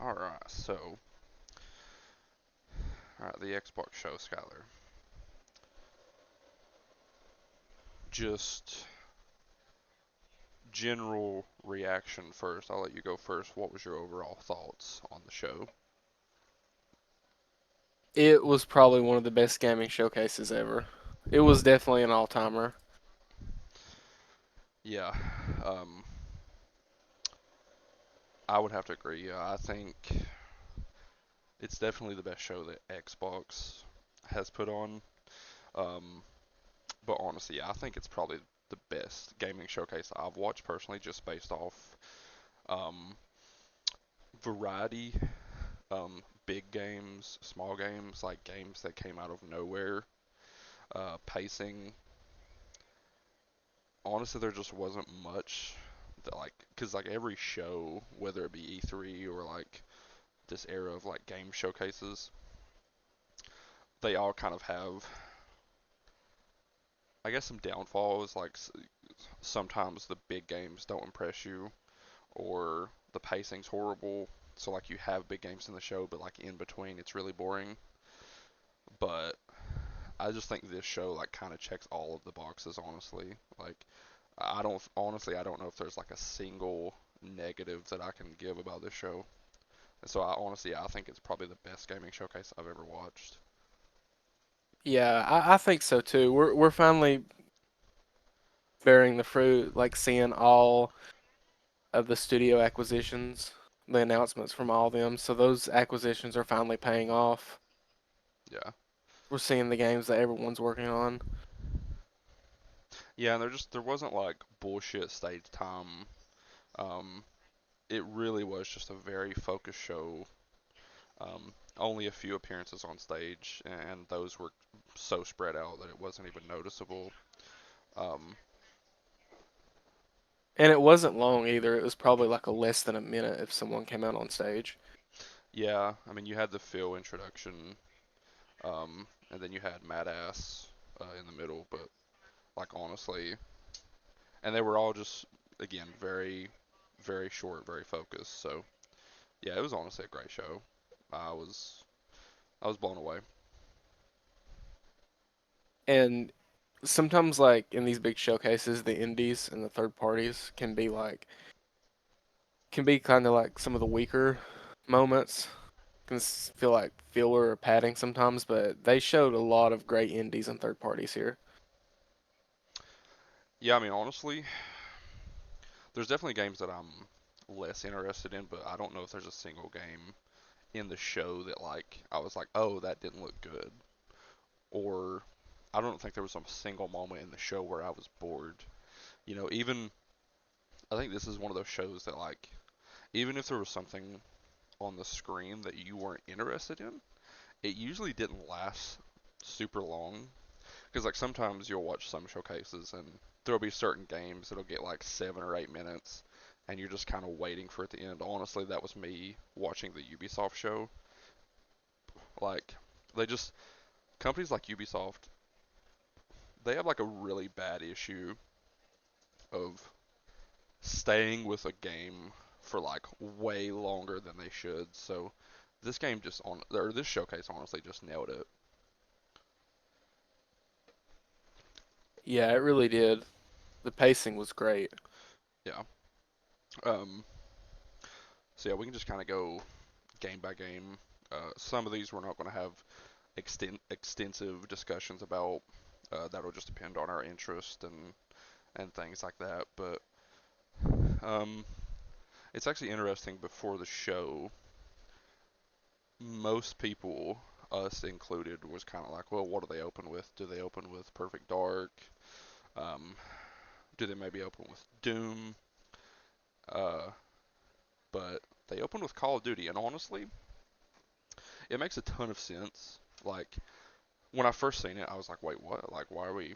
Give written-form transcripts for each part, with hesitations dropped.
All right, so all right, the Xbox show, Skylar. Just general reaction first. I'll let you go first. What was your overall thoughts on the show? It was probably one of the best gaming showcases ever. It was definitely an all-timer. Yeah, um, I would have to agree. Yeah, I think it's definitely the best show that Xbox has put on. Um, but honestly, I think it's probably the best gaming showcase I've watched personally, just based off um, variety, big games, small games, like games that came out of nowhere, pacing. Honestly, there just wasn't much that cause like every show, whether it be E3 or like this era of like game showcases, they all kind of have, I guess, some downfalls. Like sometimes the big games don't impress you, or the pacing's horrible. So like you have big games in the show, but like in between, it's really boring. But I just think this show like kind of checks all of the boxes. Honestly, like I don't know if there's like a single negative that I can give about this show. And so I think it's probably the best gaming showcase I've ever watched. Yeah, I think so too. We're finally bearing the fruit, like seeing all of the studio acquisitions, the announcements from all of them. So those acquisitions are finally paying off. Yeah, We're seeing the games that everyone's working on. yeah, and there wasn't like bullshit stage time. Um, it really was just a very focused show. Only a few appearances on stage, and those were so spread out that it wasn't even noticeable. Um, And it wasn't long either. It was probably like a less than a minute if someone came out on stage. yeah, I mean, you had the Phil introduction, and then you had Mad Ass in the middle, but like honestly, and they were all just again very, very short, very focused. So yeah, it was honestly a great show. I was I was blown away. And sometimes like in these big showcases, the indies and the third parties can be kind of like some of the weaker moments. Can feel like filler or padding sometimes, but they showed a lot of great indies and third parties here. Yeah, I mean honestly, there's definitely games that I'm less interested in, but I don't know if there's a single game in the show that like I was like, oh, that didn't look good, or I don't think there was a single moment in the show where I was bored. Even I think this is one of those shows that like even if there was something on the screen that you weren't interested in, it usually didn't last super long. Because like sometimes you'll watch some showcases and there'll be certain games that'll get like 7 or 8 minutes, and you're just kind of waiting for it to end. Honestly, that was me watching the Ubisoft show. Like they just companies like Ubisoft, they have like a really bad issue of staying with a game for like way longer than they should. So this showcase honestly just nailed it. Yeah, it really did. The pacing was great. Yeah. Um. So yeah, we can just kind of go game by game. Some of these we're not going to have extensive discussions about. That'll just depend on our interest and things like that. But um, it's actually interesting. Before the show, most people, us included, was kind of like, well, what do they open with? Do they open with Perfect Dark? Um, do they maybe open with Doom? Uh, but they open with Call of Duty, and honestly, it makes a ton of sense. Like when I first seen it, I was like, wait, what? Like, why are we?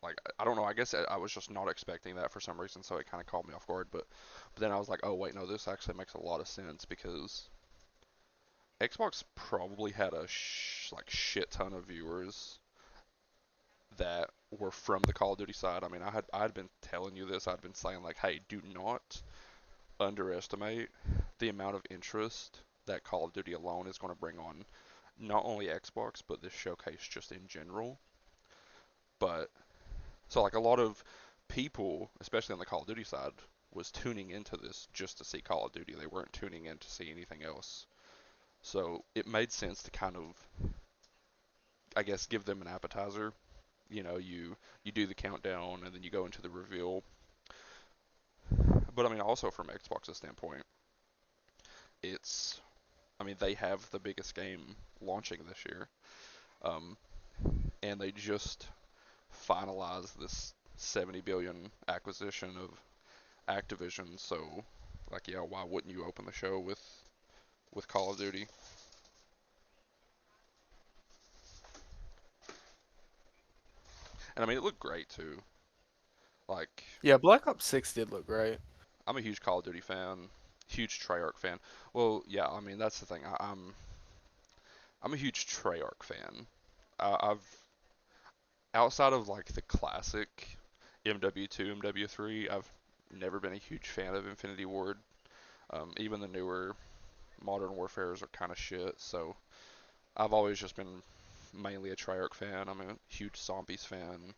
Like, I don't know. I guess I was just not expecting that for some reason, so it kind of caught me off guard. But then I was like, oh wait, no, this actually makes a lot of sense because Xbox probably had a like shit ton of viewers that were from the Call of Duty side. I mean, I'd been telling you this. I'd been saying like, hey, do not underestimate the amount of interest that Call of Duty alone is going to bring on not only Xbox but this showcase just in general. But so like a lot of people, especially on the Call of Duty side, was tuning into this just to see Call of Duty. They weren't tuning in to see anything else. So it made sense to kind of, I guess, give them an appetizer. You do the countdown and then you go into the reveal. But I mean, also from Xbox's standpoint, it's, I mean, they have the biggest game launching this year, um, and they just finalized this 70 billion acquisition of Activision. So, like, yeah, why wouldn't you open the show with Call of Duty? And I mean, it looked great too. Like, Yeah, Black Ops 6 did look great. I'm a huge Call of Duty fan, huge Treyarch fan. Well, yeah, I mean that's the thing. I'm a huge Treyarch fan. I've outside of like the classic MW2, MW3, I've never been a huge fan of Infinity Ward. Even the newer Modern Warfares are kind of shit. So I've always just been mainly a Treyarch fan. I'm a huge Zombies fan.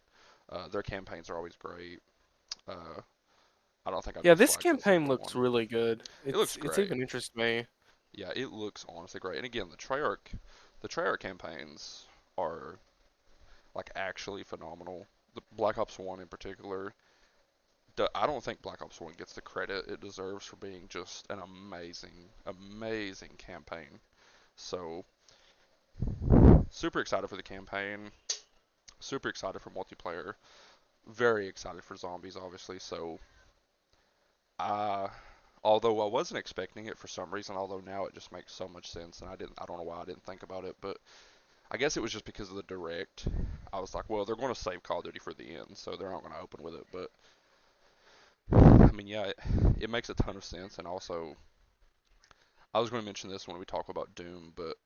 Their campaigns are always great. Uh, I don't think I've Yeah, this disliked a campaign single looks one. really good. It looks It's great. even interests me. Yeah, it looks honestly great. And again, the Treyarch campaigns are like actually phenomenal. The Black Ops 1 in particular, I don't think Black Ops 1 gets the credit it deserves for being just an amazing, amazing campaign. So, super excited for the campaign, super excited for multiplayer, very excited for zombies, obviously. So, uh, although I wasn't expecting it for some reason, although now it just makes so much sense, and I don't know why I didn't think about it, but I guess it was just because of the direct. I was like, well, they're going to save Call of Duty for the end, so they're not going to open with it. But I mean, yeah, it makes a ton of sense, and also I was going to mention this when we talk about Doom, but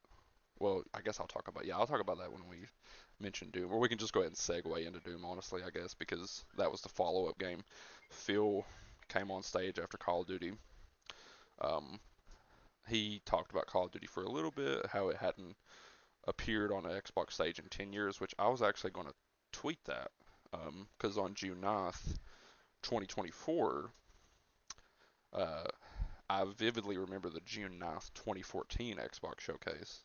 well, I guess I'll talk about that when we mention Doom, or we can just go ahead and segue into Doom, honestly, I guess, because that was the follow-up game. Phil came on stage after Call of Duty. Um, he talked about Call of Duty for a little bit, how it hadn't appeared on an Xbox stage in 10 years, which I was actually going to tweet that because on June 9th, 2024, uh, I vividly remember the June 9th, 2014 Xbox showcase.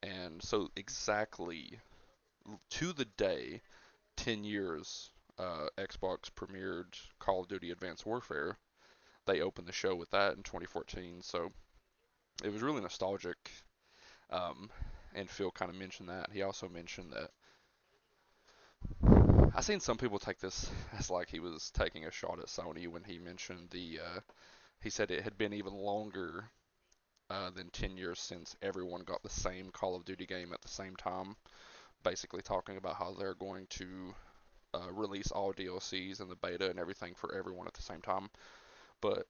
And so, exactly to the day, 10 years, Xbox premiered Call of Duty Advanced Warfare. They opened the show with that in 2014. So, it was really nostalgic. Um, and Phil kind of mentioned that. He also mentioned that I seen some people take this as like he was taking a shot at Sony when he mentioned he said it had been even longer than 10 years since everyone got the same Call of Duty game at the same time. Basically, talking about how they're going to release all DLCs and the beta and everything for everyone at the same time. But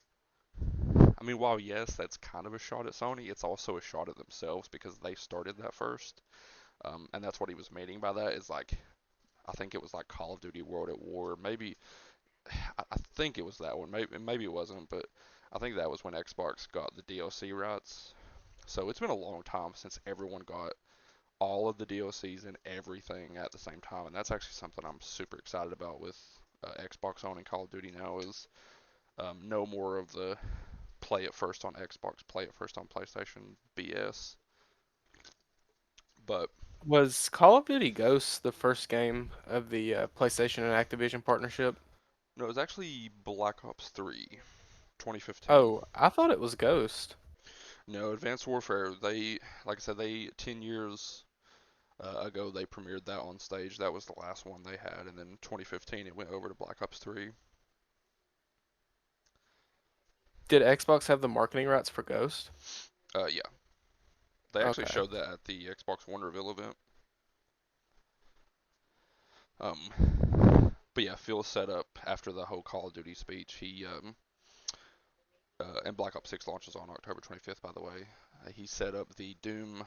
I mean, while yes, that's kind of a shot at Sony, it's also a shot at themselves because they started that first. And that's what he was meaning by that is like, I think it was like Call of Duty World at War. Maybe I think it was that one. Maybe it wasn't, but I think that was when Xbox got the DLC rights. So it's been a long time since everyone got all of the DLCs and everything at the same time, and that's actually something I'm super excited about with Xbox owning Call of Duty now. Is no more of the play it first on Xbox, play it first on PlayStation BS. But Was Call of Duty Ghosts the first game of the PlayStation and Activision partnership? no, it was actually Black Ops 3, 2015. Oh, I thought it was Ghost. No, Advanced Warfare. They, like I said, they 10 years ago they premiered that on stage. That was the last one they had, and then 2015 it went over to Black Ops 3. Did Xbox have the marketing rights for Ghost? Yeah, they actually Okay. showed that at the Xbox One reveal event. Um, but yeah, Phil set up after the whole Call of Duty speech. And Black Ops 6 launches on October 25th, by the way. He set up the Doom,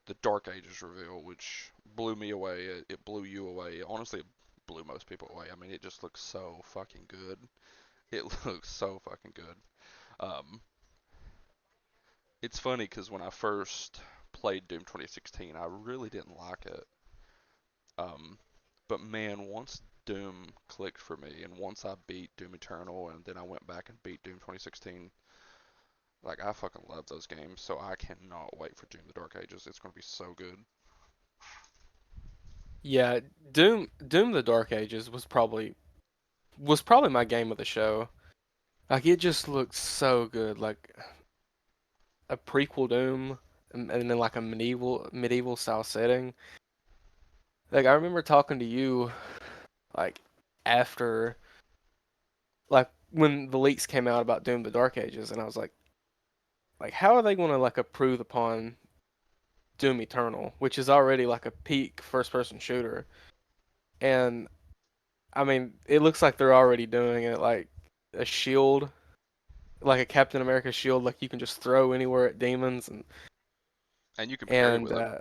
the Dark Ages reveal, which blew me away. It blew you away. Honestly, it blew most people away. I mean, it just looks so fucking good. It looks so fucking good. Um, it's funny because when I first played Doom 2016, I really didn't like it. Um, but man, once Doom clicked for me, and once I beat Doom Eternal, and then I went back and beat Doom 2016, like I fucking love those games. So I cannot wait for Doom: The Dark Ages. It's gonna be so good. Yeah, Doom the Dark Ages was probably my game of the show. Like it just looked so good, like a prequel Doom and then like a medieval style setting. Like I remember talking to you like after like when the leaks came out about Doom the Dark Ages and I was like how are they going to like improve upon Doom Eternal, which is already like a peak first person shooter. And I mean, it looks like they're already doing it like a shield, like a Captain America shield like you can just throw anywhere at demons And you can parry and with it.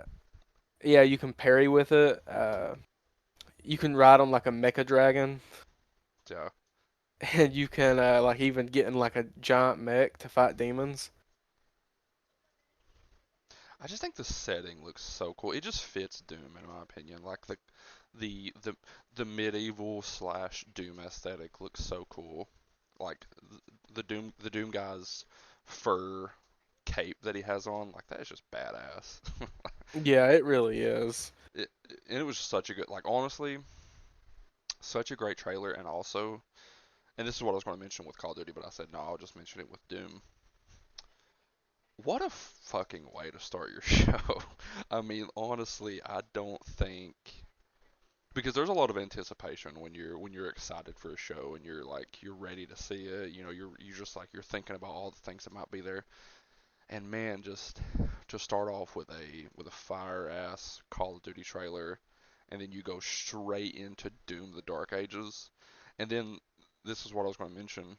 yeah, you can parry with it. You can ride on like a mecha dragon, Yeah. and you can like even get in like a giant mech to fight demons. I just think the setting looks so cool. It just fits Doom in my opinion. Like the the the medieval slash Doom aesthetic looks so cool. Like the Doom guy's fur cape that he has on, like that is just badass. Yeah, it really is. it, and it was such a good, like honestly, such a great trailer, and also, and this is what I was going to mention with Call of Duty, but I said no, I'll just mention it with Doom. What a fucking way to start your show. I mean, honestly, I don't think because there's a lot of anticipation when you're excited for a show and you're ready to see it. You know, you're just like you're thinking about all the things that might be there. And man, just to start off with a fire ass Call of Duty trailer, and then you go straight into Doom: The Dark Ages, and then this is what I was going to mention.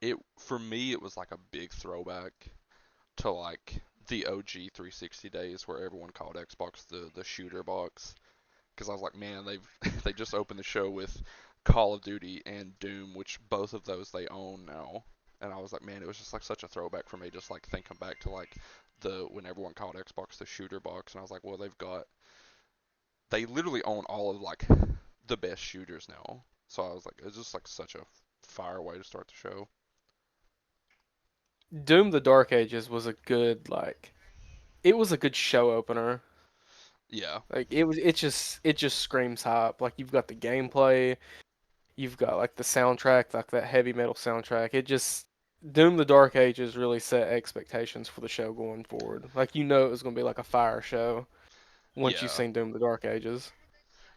It for me it was like a big throwback to like the OG 360 days where everyone called Xbox the shooter box because I was like, man, they've they just opened the show with Call of Duty and Doom, which both of those they own now. And I was like, man, it was just like such a throwback for me, just like thinking back to like the when everyone called Xbox the shooter box, and I was like, well, they literally own all of like the best shooters now. So I was like, it's just like such a fire way to start the show. Doom the Dark Ages was a good it was a good show opener. Yeah, Like it just screams hype. Like you've got the gameplay, you've got like the soundtrack, like that heavy metal soundtrack. It just Doom the Dark Ages really set expectations for the show going forward. Like you know it was gonna be like a fire show once you've yeah, seen Doom the Dark Ages.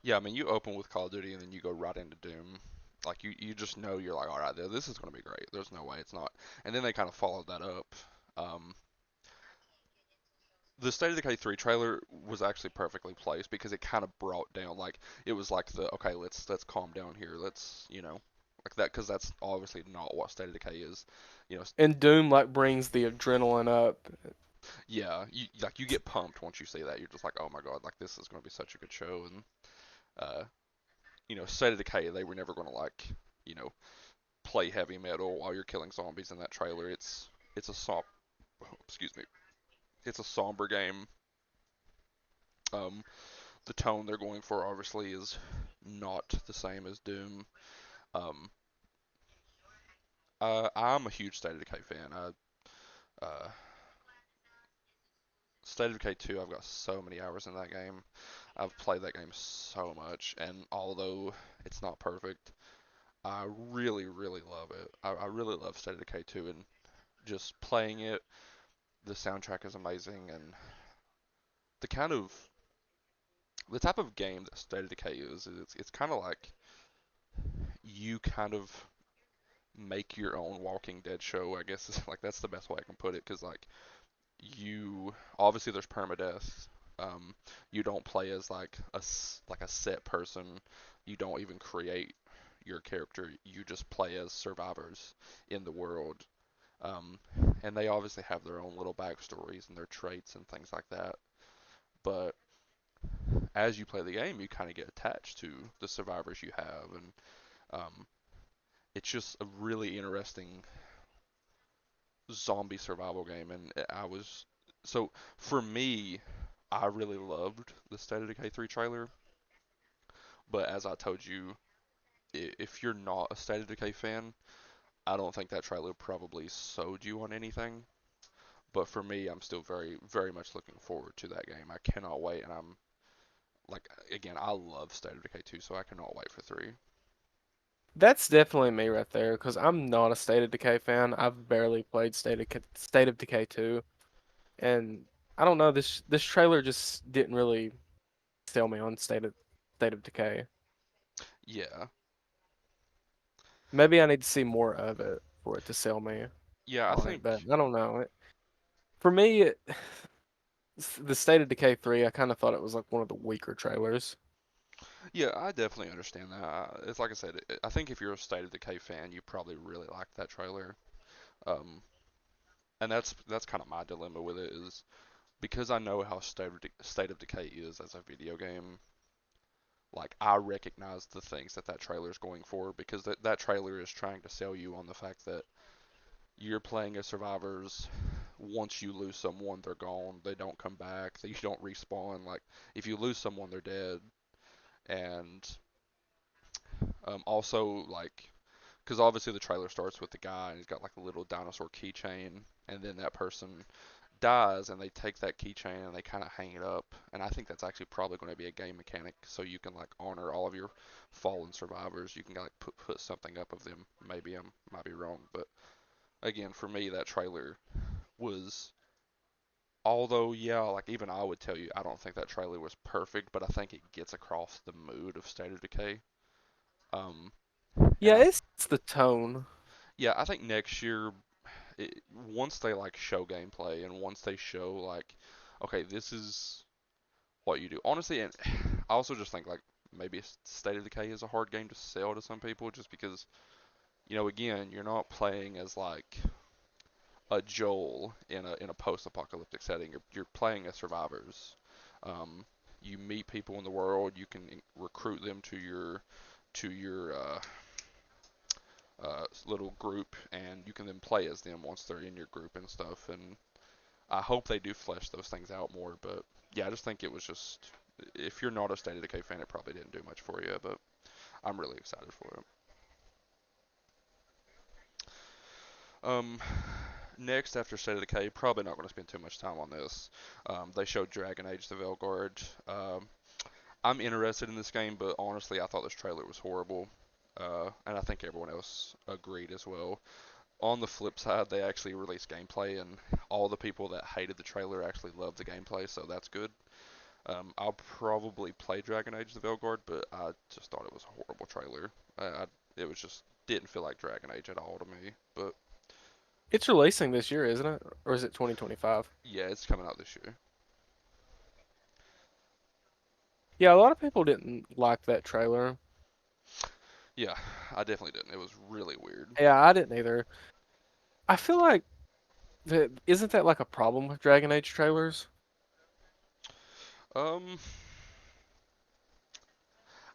yeah. I mean, you open with Call of Duty and then you go right into Doom. Like you just know you're like, all right, this is gonna be great. There's no way it's not. And then they kind of followed that up. Um, the State of Decay 3 trailer was actually perfectly placed because it kind of brought down like it was like the okay, let's calm down here. Let's like that because that's obviously not what State of Decay is. You know, And Doom like brings the adrenaline up. yeah, you get pumped once you see that. You're just like, oh my god, like this is gonna be such a good show. And uh, State of Decay they were never gonna like you know play heavy metal while you're killing zombies in that trailer. It's a excuse me, it's a somber game. Um, the tone they're going for obviously is not the same as Doom. Um, I'm a huge State of Decay fan. State of Decay 2, I've got so many hours in that game. I've played that game so much, and although it's not perfect, I really, really love it. I really love State of Decay 2, and just playing it, the soundtrack is amazing, and the kind of the type of game that State of Decay is, it's kind of like you kind of make your own Walking Dead show. I guess is like that's the best way I can put it because like you obviously there's permadeath. Um, you don't play as like a set person. You don't even create your character. You just play as survivors in the world. Um, and they obviously have their own little backstories and their traits and things like that. But as you play the game, you kind of get attached to the survivors you have, and um, it's just a really interesting zombie survival game, and I was so for me, I really loved the State of Decay 3 trailer, but as I told you, if you're not a State of Decay fan, I don't think that trailer probably sold you on anything. But for me, I'm still very, very much looking forward to that game. I cannot wait, and I'm like, again, I love State of Decay 2, so I cannot wait for 3. That's definitely me right there, because I'm not a State of Decay fan. I've barely played State of Decay 2, and I don't know, this trailer just didn't really sell me on State of Decay. Yeah, Maybe I need to see more of it for it to sell me yeah, I on it, think, but I don't know. For me, the State of Decay 3, I kind of thought it was like one of the weaker trailers. yeah, I definitely understand that. It's like I said, I think if you're a State of Decay fan, you probably really like that trailer. Um, and that's kind of my dilemma with it is because I know how State of Decay is as a video game. Like I recognize the things that that trailer is going for because that trailer is trying to sell you on the fact that you're playing as survivors. Once you lose someone, they're gone. They don't come back. You don't respawn. Like if you lose someone, they're dead. And also like because obviously the trailer starts with the guy and he's got like a little dinosaur keychain, and then that person dies and they take that keychain and they kind of hang it up. And I think that's actually probably going to be a game mechanic, so you can like honor all of your fallen survivors. You can like put something up of them. Maybe I might be wrong, but again, for me, that trailer was. Although, yeah, like even I would tell you, I don't think that trailer was perfect, but I think it gets across the mood of State of Decay. Um, and Yeah, it's the tone. yeah, I think next year once they like show gameplay and once they show like, okay, this is what you do. Honestly, and I also just think like maybe State of Decay is a hard game to sell to some people just because again you're not playing as like a Joel in a post-apocalyptic setting. You're playing as survivors. Um, you meet people in the world. You can recruit them to your little group, and you can then play as them once they're in your group and stuff. And I hope they do flesh those things out more. But yeah, I just think it was just if you're not a State of Decay fan, it probably didn't do much for you. But I'm really excited for it. Um, next after State of Decay, probably not going to spend too much time on this. They showed Dragon Age: The Veilguard. I'm interested in this game, but honestly, I thought this trailer was horrible. And I think everyone else agreed as well. On the flip side, they actually released gameplay, and all the people that hated the trailer actually loved the gameplay, so that's good. I'll probably play Dragon Age: The Veilguard, but I just thought it was a horrible trailer. It was just didn't feel like Dragon Age at all to me. But It's releasing this year, isn't it? Or is it 2025? yeah, it's coming out this year. Yeah, a lot of people didn't like that trailer. Yeah, I definitely didn't. It was really weird. Yeah, I didn't either. I feel like isn't that like a problem with Dragon Age trailers? Um,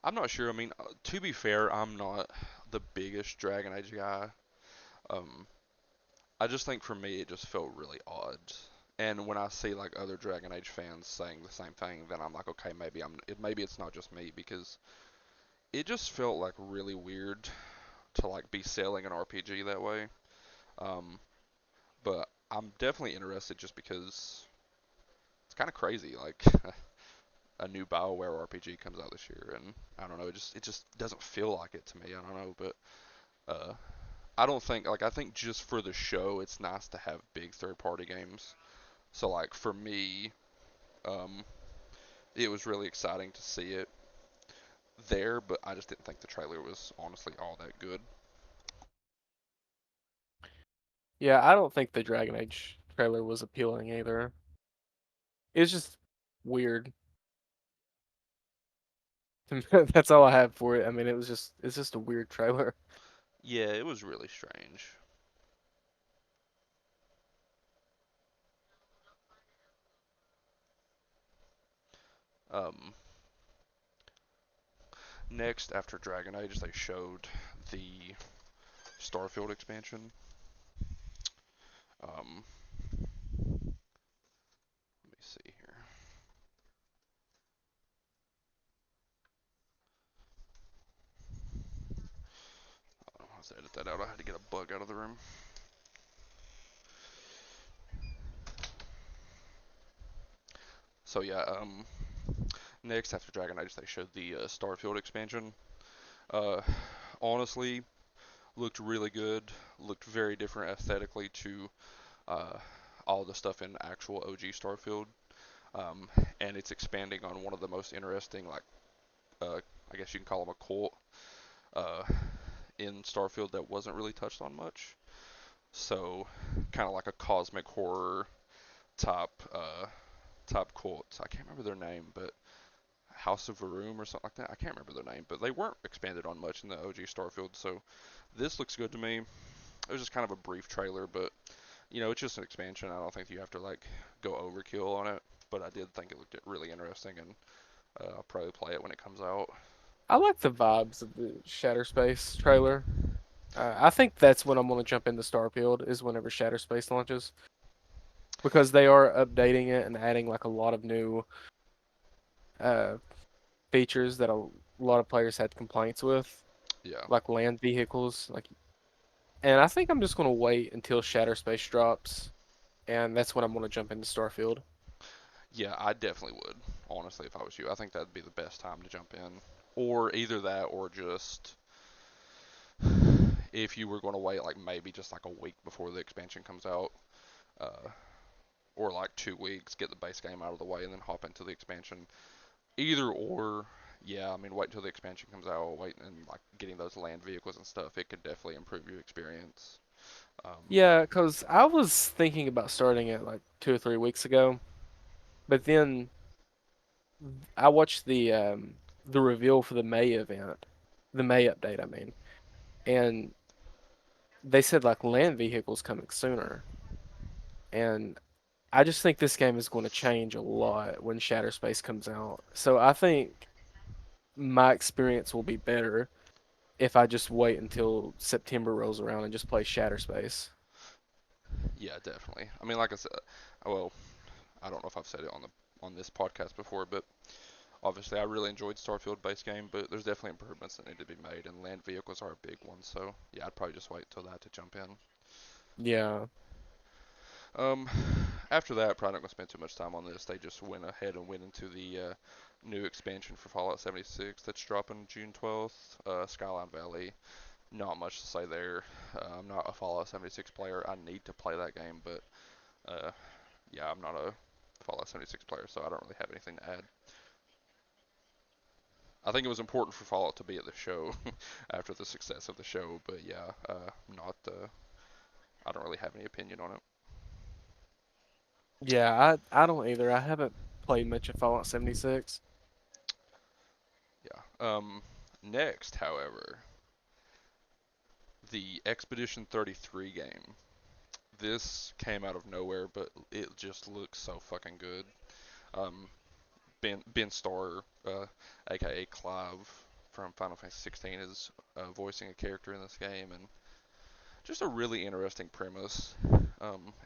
I'm not sure. I mean, to be fair, I'm not the biggest Dragon Age guy. Um, I just think for me it just felt really odd. And when I see like other Dragon Age fans saying the same thing, then I'm like, okay, maybe it's not just me because it just felt like really weird to like be selling an RPG that way. Um, but I'm definitely interested just because it's kind of crazy. Like a new BioWare RPG comes out this year, and I don't know, it just doesn't feel like it to me. I don't know, but uh, I don't think like I think just for the show, it's nice to have big third-party games. So like for me, um, it was really exciting to see it there, but I just didn't think the trailer was honestly all that good. Yeah, I don't think the Dragon Age trailer was appealing either. It's just weird. That's all I have for it. I mean, it's just a weird trailer. Yeah, it was really strange. Um, next, after Dragon Age, they showed the Starfield expansion. Let's edit that out. I had to get a bug out of the room. So yeah, next after Dragon Age, they showed the Starfield expansion. Uh, honestly, looked really good. Looked very different aesthetically to uh, all the stuff in actual OG Starfield. Um, and it's expanding on one of the most interesting, like, I guess you can call them a cult uh, in Starfield that wasn't really touched on much. So, kind of like a cosmic horror type type cult. I can't remember their name, but House of Varum or something like that. I can't remember their name, but they weren't expanded on much in the OG Starfield. So, this looks good to me. It was just kind of a brief trailer, but it's just an expansion. I don't think you have to like go overkill on it. But I did think it looked really interesting, and I'll probably play it when it comes out. I like the vibes of the Shatterspace trailer. I think that's when I'm gonna jump into Starfield is whenever Shatterspace launches because they are updating it and adding like a lot of new uh, features that a lot of players had complaints with, Yeah, like land vehicles. And I think I'm just gonna wait until Shatterspace drops, and that's when I'm gonna jump into Starfield. yeah, I definitely would. Honestly, if I was you, I think that'd be the best time to jump in, or either that, or just if you were going to wait like maybe just like a week before the expansion comes out, uh, or like 2 weeks, get the base game out of the way, and then hop into the expansion. Either or, yeah. I mean, wait until the expansion comes out, wait and like getting those land vehicles and stuff. It could definitely improve your experience. Um, Yeah, because I was thinking about starting it like 2 or 3 weeks ago, but then I watched the reveal for the May event, the May update, I mean, and they said like land vehicles coming sooner, and I just think this game is going to change a lot when Shatterspace comes out. So I think my experience will be better if I just wait until September rolls around and just play Shatterspace. yeah, definitely. I mean, like I said, well, I don't know if I've said it on this podcast before, but obviously, I really enjoyed Starfield base game, but there's definitely improvements that need to be made, and land vehicles are a big one. So yeah, I'd probably just wait till that to jump in. Yeah. Um, after that, probably not gonna spend too much time on this. They just went ahead and went into the new expansion for Fallout 76 that's dropping June 12th. Skyline Valley. Not much to say there. I'm not a Fallout 76 player. I need to play that game, but uh, yeah, I'm not a Fallout 76 player, so I don't really have anything to add. I think it was important for Fallout to be at the show after the success of the show, but yeah, not. I don't really have any opinion on it. Yeah, I don't either. I haven't played much of Fallout 76. Yeah. Next, however, the Expedition 33 game. This came out of nowhere, but it just looks so fucking good. Um, Ben Starr, aka Clive from Final Fantasy 16, is voicing a character in this game, and just a really interesting premise.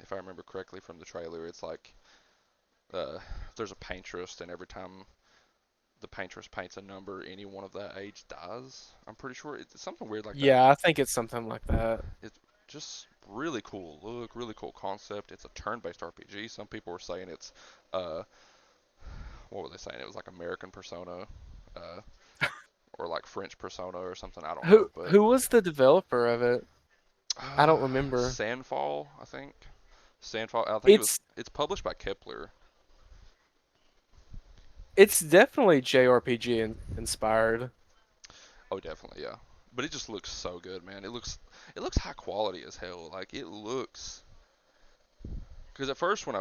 If I remember correctly from the trailer, it's like uh, there's a painteress, and every time the painteress paints a number, anyone of that age dies. I'm pretty sure it's something weird like that. Yeah, I think it's something like that. It's just really cool look, really cool concept. It's a turn-based RPG. Some people were saying it's uh, what were they saying? It was like American Persona, uh, or like French Persona or something. I don't know, but Who was the developer of it? I uh, don't remember. Sandfall, I think. Sandfall. I think it was. It's It's published by Kepler. it's definitely JRPG inspired. Oh, definitely, yeah. But it just looks so good, man. It looks high quality as hell. Like it looks. Because at first, when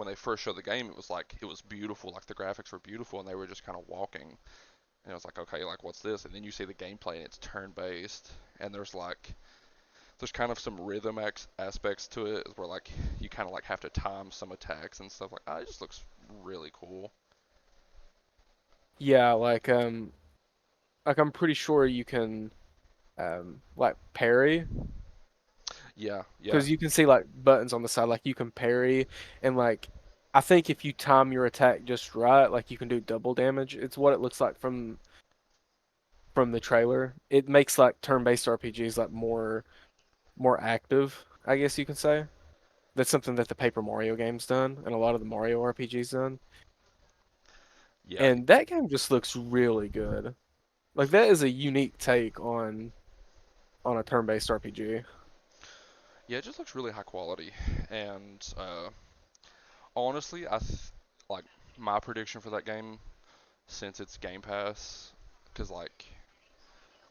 they first showed the game, it was like it was beautiful, like the graphics were beautiful, and they were just kind of walking. And I was like, okay, like what's this? And then you see the gameplay, and it's turn-based, and there's kind of some rhythm aspects to it, where like you kind of like have to time some attacks and stuff like. It just looks really cool. Yeah, like I'm pretty sure you can like parry Yeah, yeah, because you can see like buttons on the side like you can parry and like I think if you time your attack just right, like you can do double damage. It's what it looks like from the trailer. It makes like turn-based RPGs like more active, I guess you can say. That's something that the Paper Mario game's done and a lot of the Mario RPGs done. Yeah, And that game just looks really good. Like that is a unique take on a turn-based RPG. yeah, it just looks really high quality. And honestly, like my prediction for that game, since it's Game Pass, because like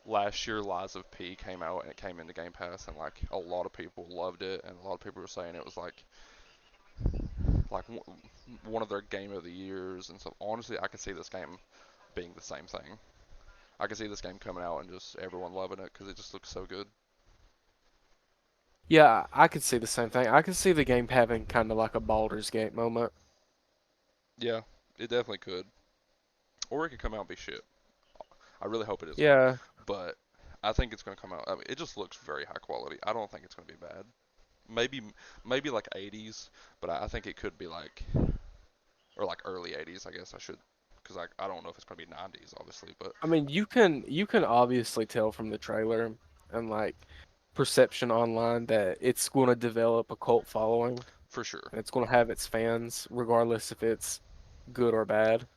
last year Lies of P came out and it came into Game Pass, and like a lot of people loved it, and a lot of people were saying it was like one of their game of the years. And so honestly, I could see this game being the same thing. I could see this game coming out and just everyone loving it because it just looks so good. Yeah, I could see the same thing. I could see the game having kind of like a Baldur's Gate moment. Yeah, it definitely could, or it could come out and be shit. I really hope it isn't, Yeah, but I think it's going to come out. I mean, it just looks very high quality. I don't think it's going to be bad. Maybe maybe like 80s, but I think it could be like or like early 80s. I guess I should because I don't know if it's going to be 90s obviously, but I mean you can obviously tell from the trailer and like perception online that it's going to develop a cult following for sure. and it's going to have its fans regardless if it's good or bad.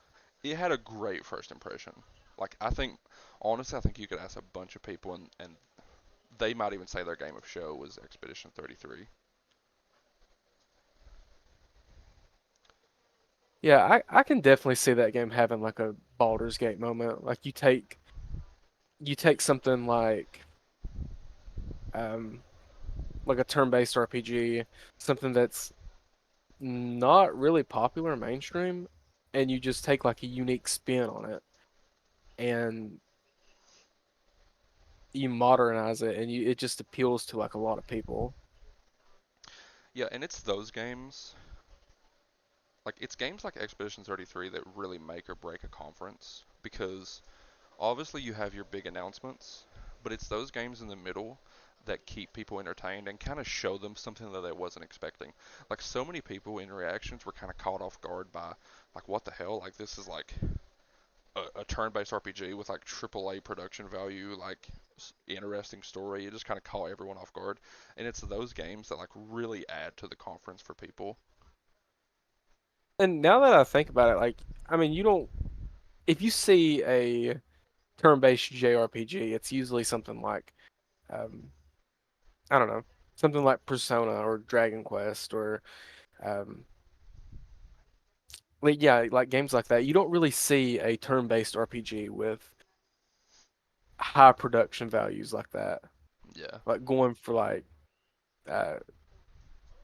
It had a great first impression. Like I think honestly, I think you could ask a bunch of people and they might even say their game of show was Expedition 33. Yeah, I can definitely see that game having like a Baldur's Gate moment. Like you take something um like a turn-based RPG, something that's not really popular mainstream, and you just take like a unique spin on it and you modernize it and it just appeals to like a lot of people. Yeah, and it's those games like it's games like Expedition 33 that really make or break a conference because obviously you have your big announcements, but it's those games in the middle that keep people entertained and kind of show them something that they wasn't expecting. Like so many people in reactions were kind of caught off guard by like what the hell? Like this is like a turn-based RPG with like AAA production value, like interesting story. It just kind of caught everyone off guard, and it's those games that like really add to the conference for people. And now that I think about it, like I mean, you don't if you see a turn-based JRPG, it's usually something like um I don't know, something like Persona or Dragon Quest or um like yeah, like games like that. You don't really see a turn-based RPG with high production values like that. Yeah, Like uh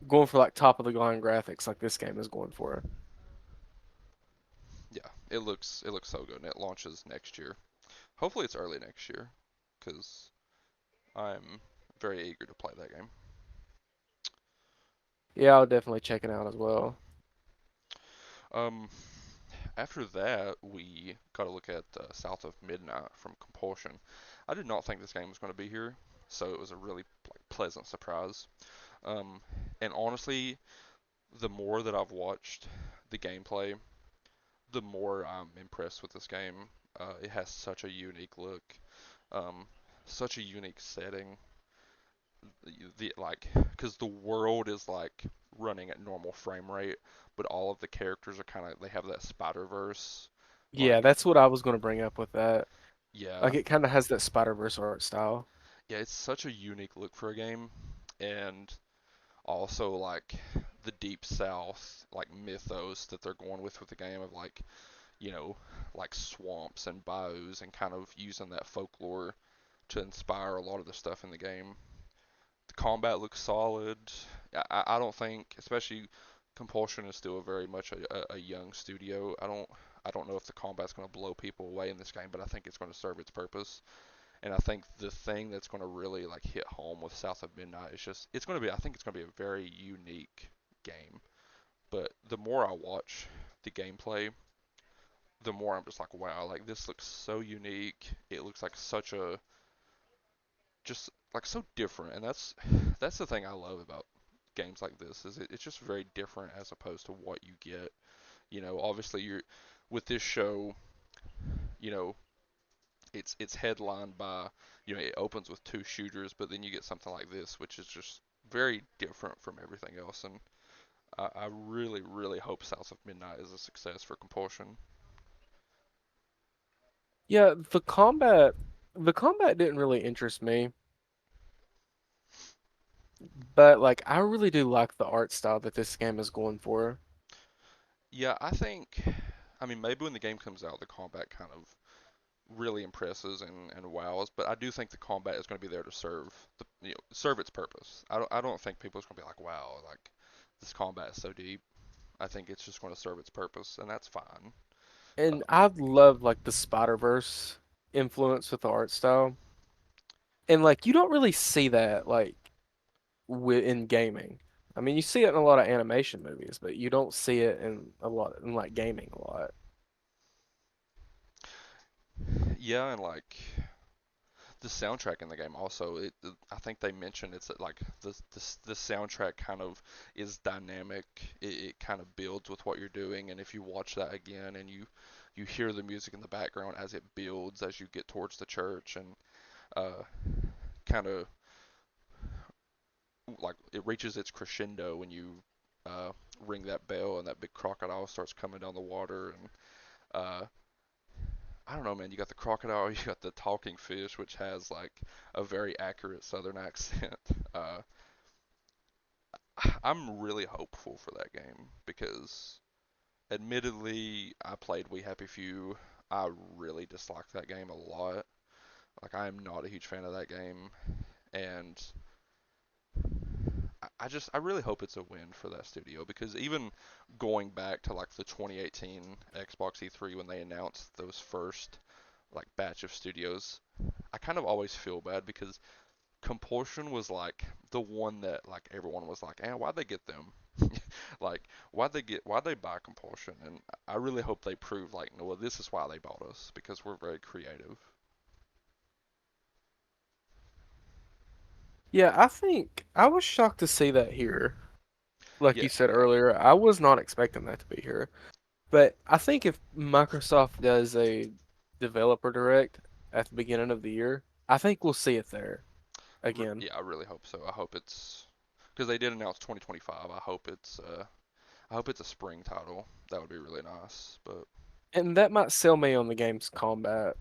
going for like top of the line graphics like this game is going for. yeah, it looks so good, and it launches next year. Hopefully, it's early next year, because I'm very eager to play that game. Yeah, I'll definitely check it out as well. Um, After that, we got to look at South of Midnight from Compulsion. I did not think this game was going to be here, so it was a really like pleasant surprise. Um, and honestly, the more that I've watched the gameplay, the more I'm impressed with this game. It has such a unique look, um, such a unique setting. The like, because the world is like running at normal frame rate, but all of the characters are kind of they have that Spider Verse, Yeah, like that's what I was going to bring up with that. yeah, Like it kind of has that Spider-Verse art style. yeah. It's such a unique look for a game, and also like the Deep South like mythos that they're going with the game of like you know, like swamps and bayous and kind of using that folklore to inspire a lot of the stuff in the game. The combat looks solid. I don't think, especially Compulsion is still a very much a young studio. I don't know if the combat's going to blow people away in this game, but I think it's going to serve its purpose. And I think the thing that's going to really like hit home with South of Midnight is just it's going to be I think it's going to be a very unique game. But the more I watch the gameplay, the more I'm just like, wow, like this looks so unique. It looks like such a just like so different, and that's the thing I love about games like this is it's just very different as opposed to what you get. Obviously you're with this show, you know, it's headlined by, it opens with two shooters, but then you get something like this, which is just very different from everything else. And I really, really hope South of Midnight is a success for Compulsion. Yeah, the combat didn't really interest me, but like I really do like the art style that this game is going for. Yeah, I mean, maybe when the game comes out, the combat kind of really impresses and wows, but I do think the combat is going to be there to serve its purpose. I don't think people are going to be like, wow, like this combat is so deep. I think it's just going to serve its purpose, and that's fine. And Um, I love like the Spider-Verse influence with the art style. And like you don't really see that like in gaming. I mean, you see it in a lot of animation movies, but you don't see it in a lot in like gaming a lot. yeah, and like the soundtrack in the game also, I think they mentioned it's like the soundtrack kind of is dynamic. It kind of builds with what you're doing, and if you watch that again and you hear the music in the background as it builds as you get towards the church, and kind of like it reaches its crescendo when you uh, ring that bell and that big crocodile starts coming down the water. And uh, I don't know, man. You got the crocodile, you got the talking fish, which has like a very accurate Southern accent. Uh, I'm really hopeful for that game because, admittedly, I played We Happy Few. I really dislike that game a lot. Like, I am not a huge fan of that game, and I really hope it's a win for that studio because even going back to like the 2018 Xbox E3 when they announced those first like batch of studios, I kind of always feel bad because Compulsion was like the one that like everyone was like, why'd they get them? Like, why'd they buy Compulsion? And I really hope they prove like, no, well, this is why they bought us because we're very creative. Yeah, I think I was shocked to see that here. Like Yeah, you said yeah, earlier, I was not expecting that to be here. But I think if Microsoft does a developer direct at the beginning of the year, I think we'll see it there again. yeah. I really hope so. I hope it's because they did announce 2025. I hope it's a spring title. That would be really nice. But And that might sell me on the game's combat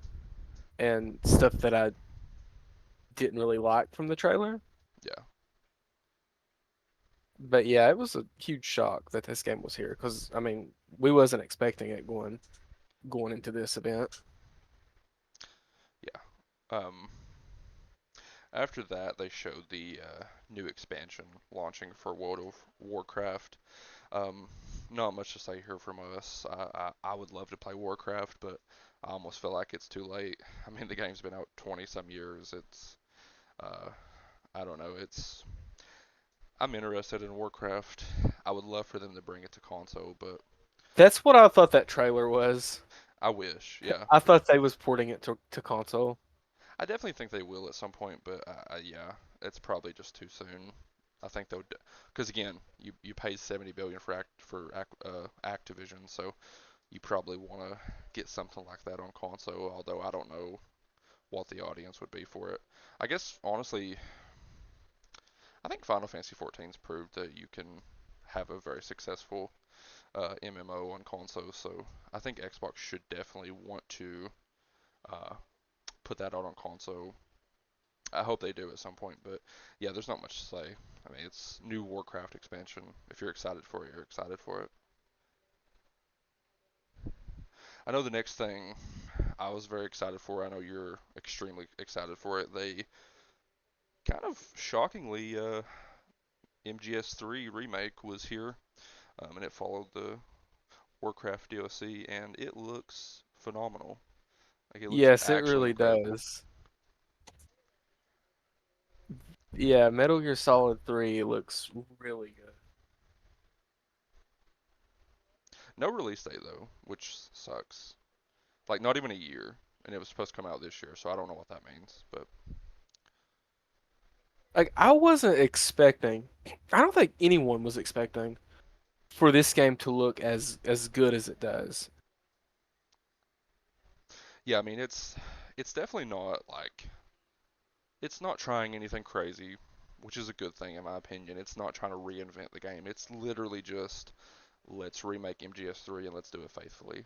and stuff that I didn't really like from the trailer. yeah, But yeah, it was a huge shock that this game was here because I mean, we wasn't expecting it going into this event. yeah. After that, they showed the new expansion launching for World of Warcraft. Um, Not much to say here from us. I would love to play Warcraft, but I almost feel like it's too late. I mean, the game's been out 20 some years. Uh, I don't know. I'm interested in Warcraft. I would love for them to bring it to console, but That's what I thought that trailer was. I wish. Yeah, I thought they was porting it to console. I definitely think they will at some point, but yeah, it's probably just too soon. I think they'll, because again, you paid 70 billion for Activision, so you probably want to get something like that on console. Although I don't know what the audience would be for it. I guess honestly, I think Final Fantasy 14's proved that you can have a very successful MMO on console. So I think Xbox should definitely want to uh, put that out on console. I hope they do at some point, but yeah, there's not much to say. I mean, it's new Warcraft expansion. If you're excited for it, you're excited for it. I know the next thing I was very excited for. I know you're extremely excited for it. They kind of shockingly, MGS3 remake was here, and it followed the Warcraft DLC, and it looks phenomenal. Like it looks Yes, it actually really incredible. does. Yeah, Metal Gear Solid 3 looks really good. No release date though, which sucks. Like not even a year, and it was supposed to come out this year, so I don't know what that means. But Like I wasn't expecting, I don't think anyone was expecting for this game to look as good as it does. yeah, I mean it's definitely not like it's not trying anything crazy, which is a good thing in my opinion. It's not trying to reinvent the game. It's literally just let's remake MGS3 and let's do it faithfully.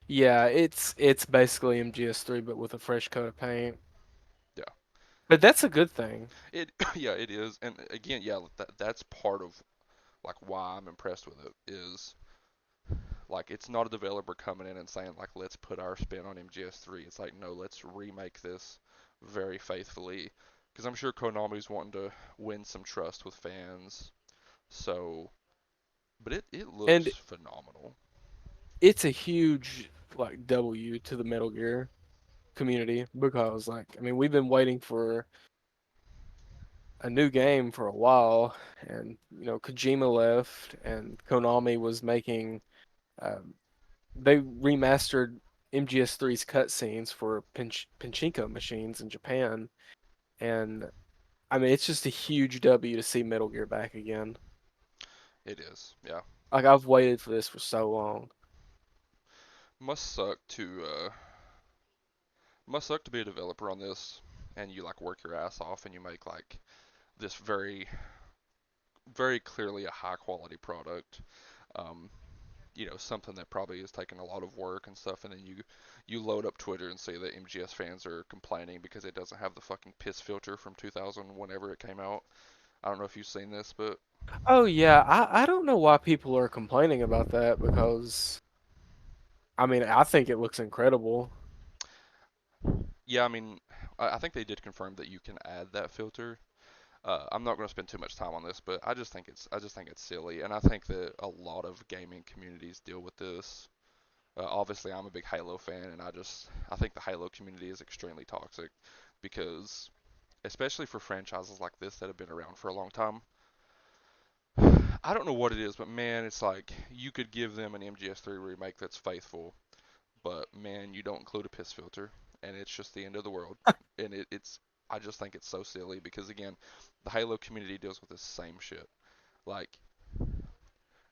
Yeah, it's basically MGS3 but with a fresh coat of paint. Yeah. But that's a good thing. It yeah, it is. And again, yeah, that's part of like why I'm impressed with it is like it's not a developer coming in and saying like let's put our spin on MGS3. It's like no, let's remake this very faithfully because I'm sure Konami's wanting to win some trust with fans. So, but it And looks phenomenal. it's a huge like W to the Metal Gear community because like I mean we've been waiting for a new game for a while, and Kojima left, and Konami was making. Um, they remastered MGS3's cutscenes for pachinko machines in Japan, and I mean it's just a huge W to see Metal Gear back again. It is. Yeah. Like I've waited for this for so long. Must suck to must suck to be a developer on this and you like work your ass off and you make like this very clearly a high quality product. Um, something that probably is taking a lot of work and stuff, and then you load up Twitter and see that MGS fans are complaining because it doesn't have the fucking piss filter from 2000 whenever it came out. I don't know if you've seen this, but Oh yeah, I don't know why people are complaining about that because I mean I think it looks incredible. yeah, I mean, I think they did confirm that you can add that filter. I'm not going to spend too much time on this, but I just think it's silly, and I think that a lot of gaming communities deal with this. Obviously, I'm a big Halo fan, and I think the Halo community is extremely toxic because, especially for franchises like this that have been around for a long time, I don't know what it is, but man, it's like you could give them an MGS3 remake that's faithful, but man, you don't include a piss filter, and it's just the end of the world. And it's I just think it's so silly because again, the Halo community deals with the same shit. Like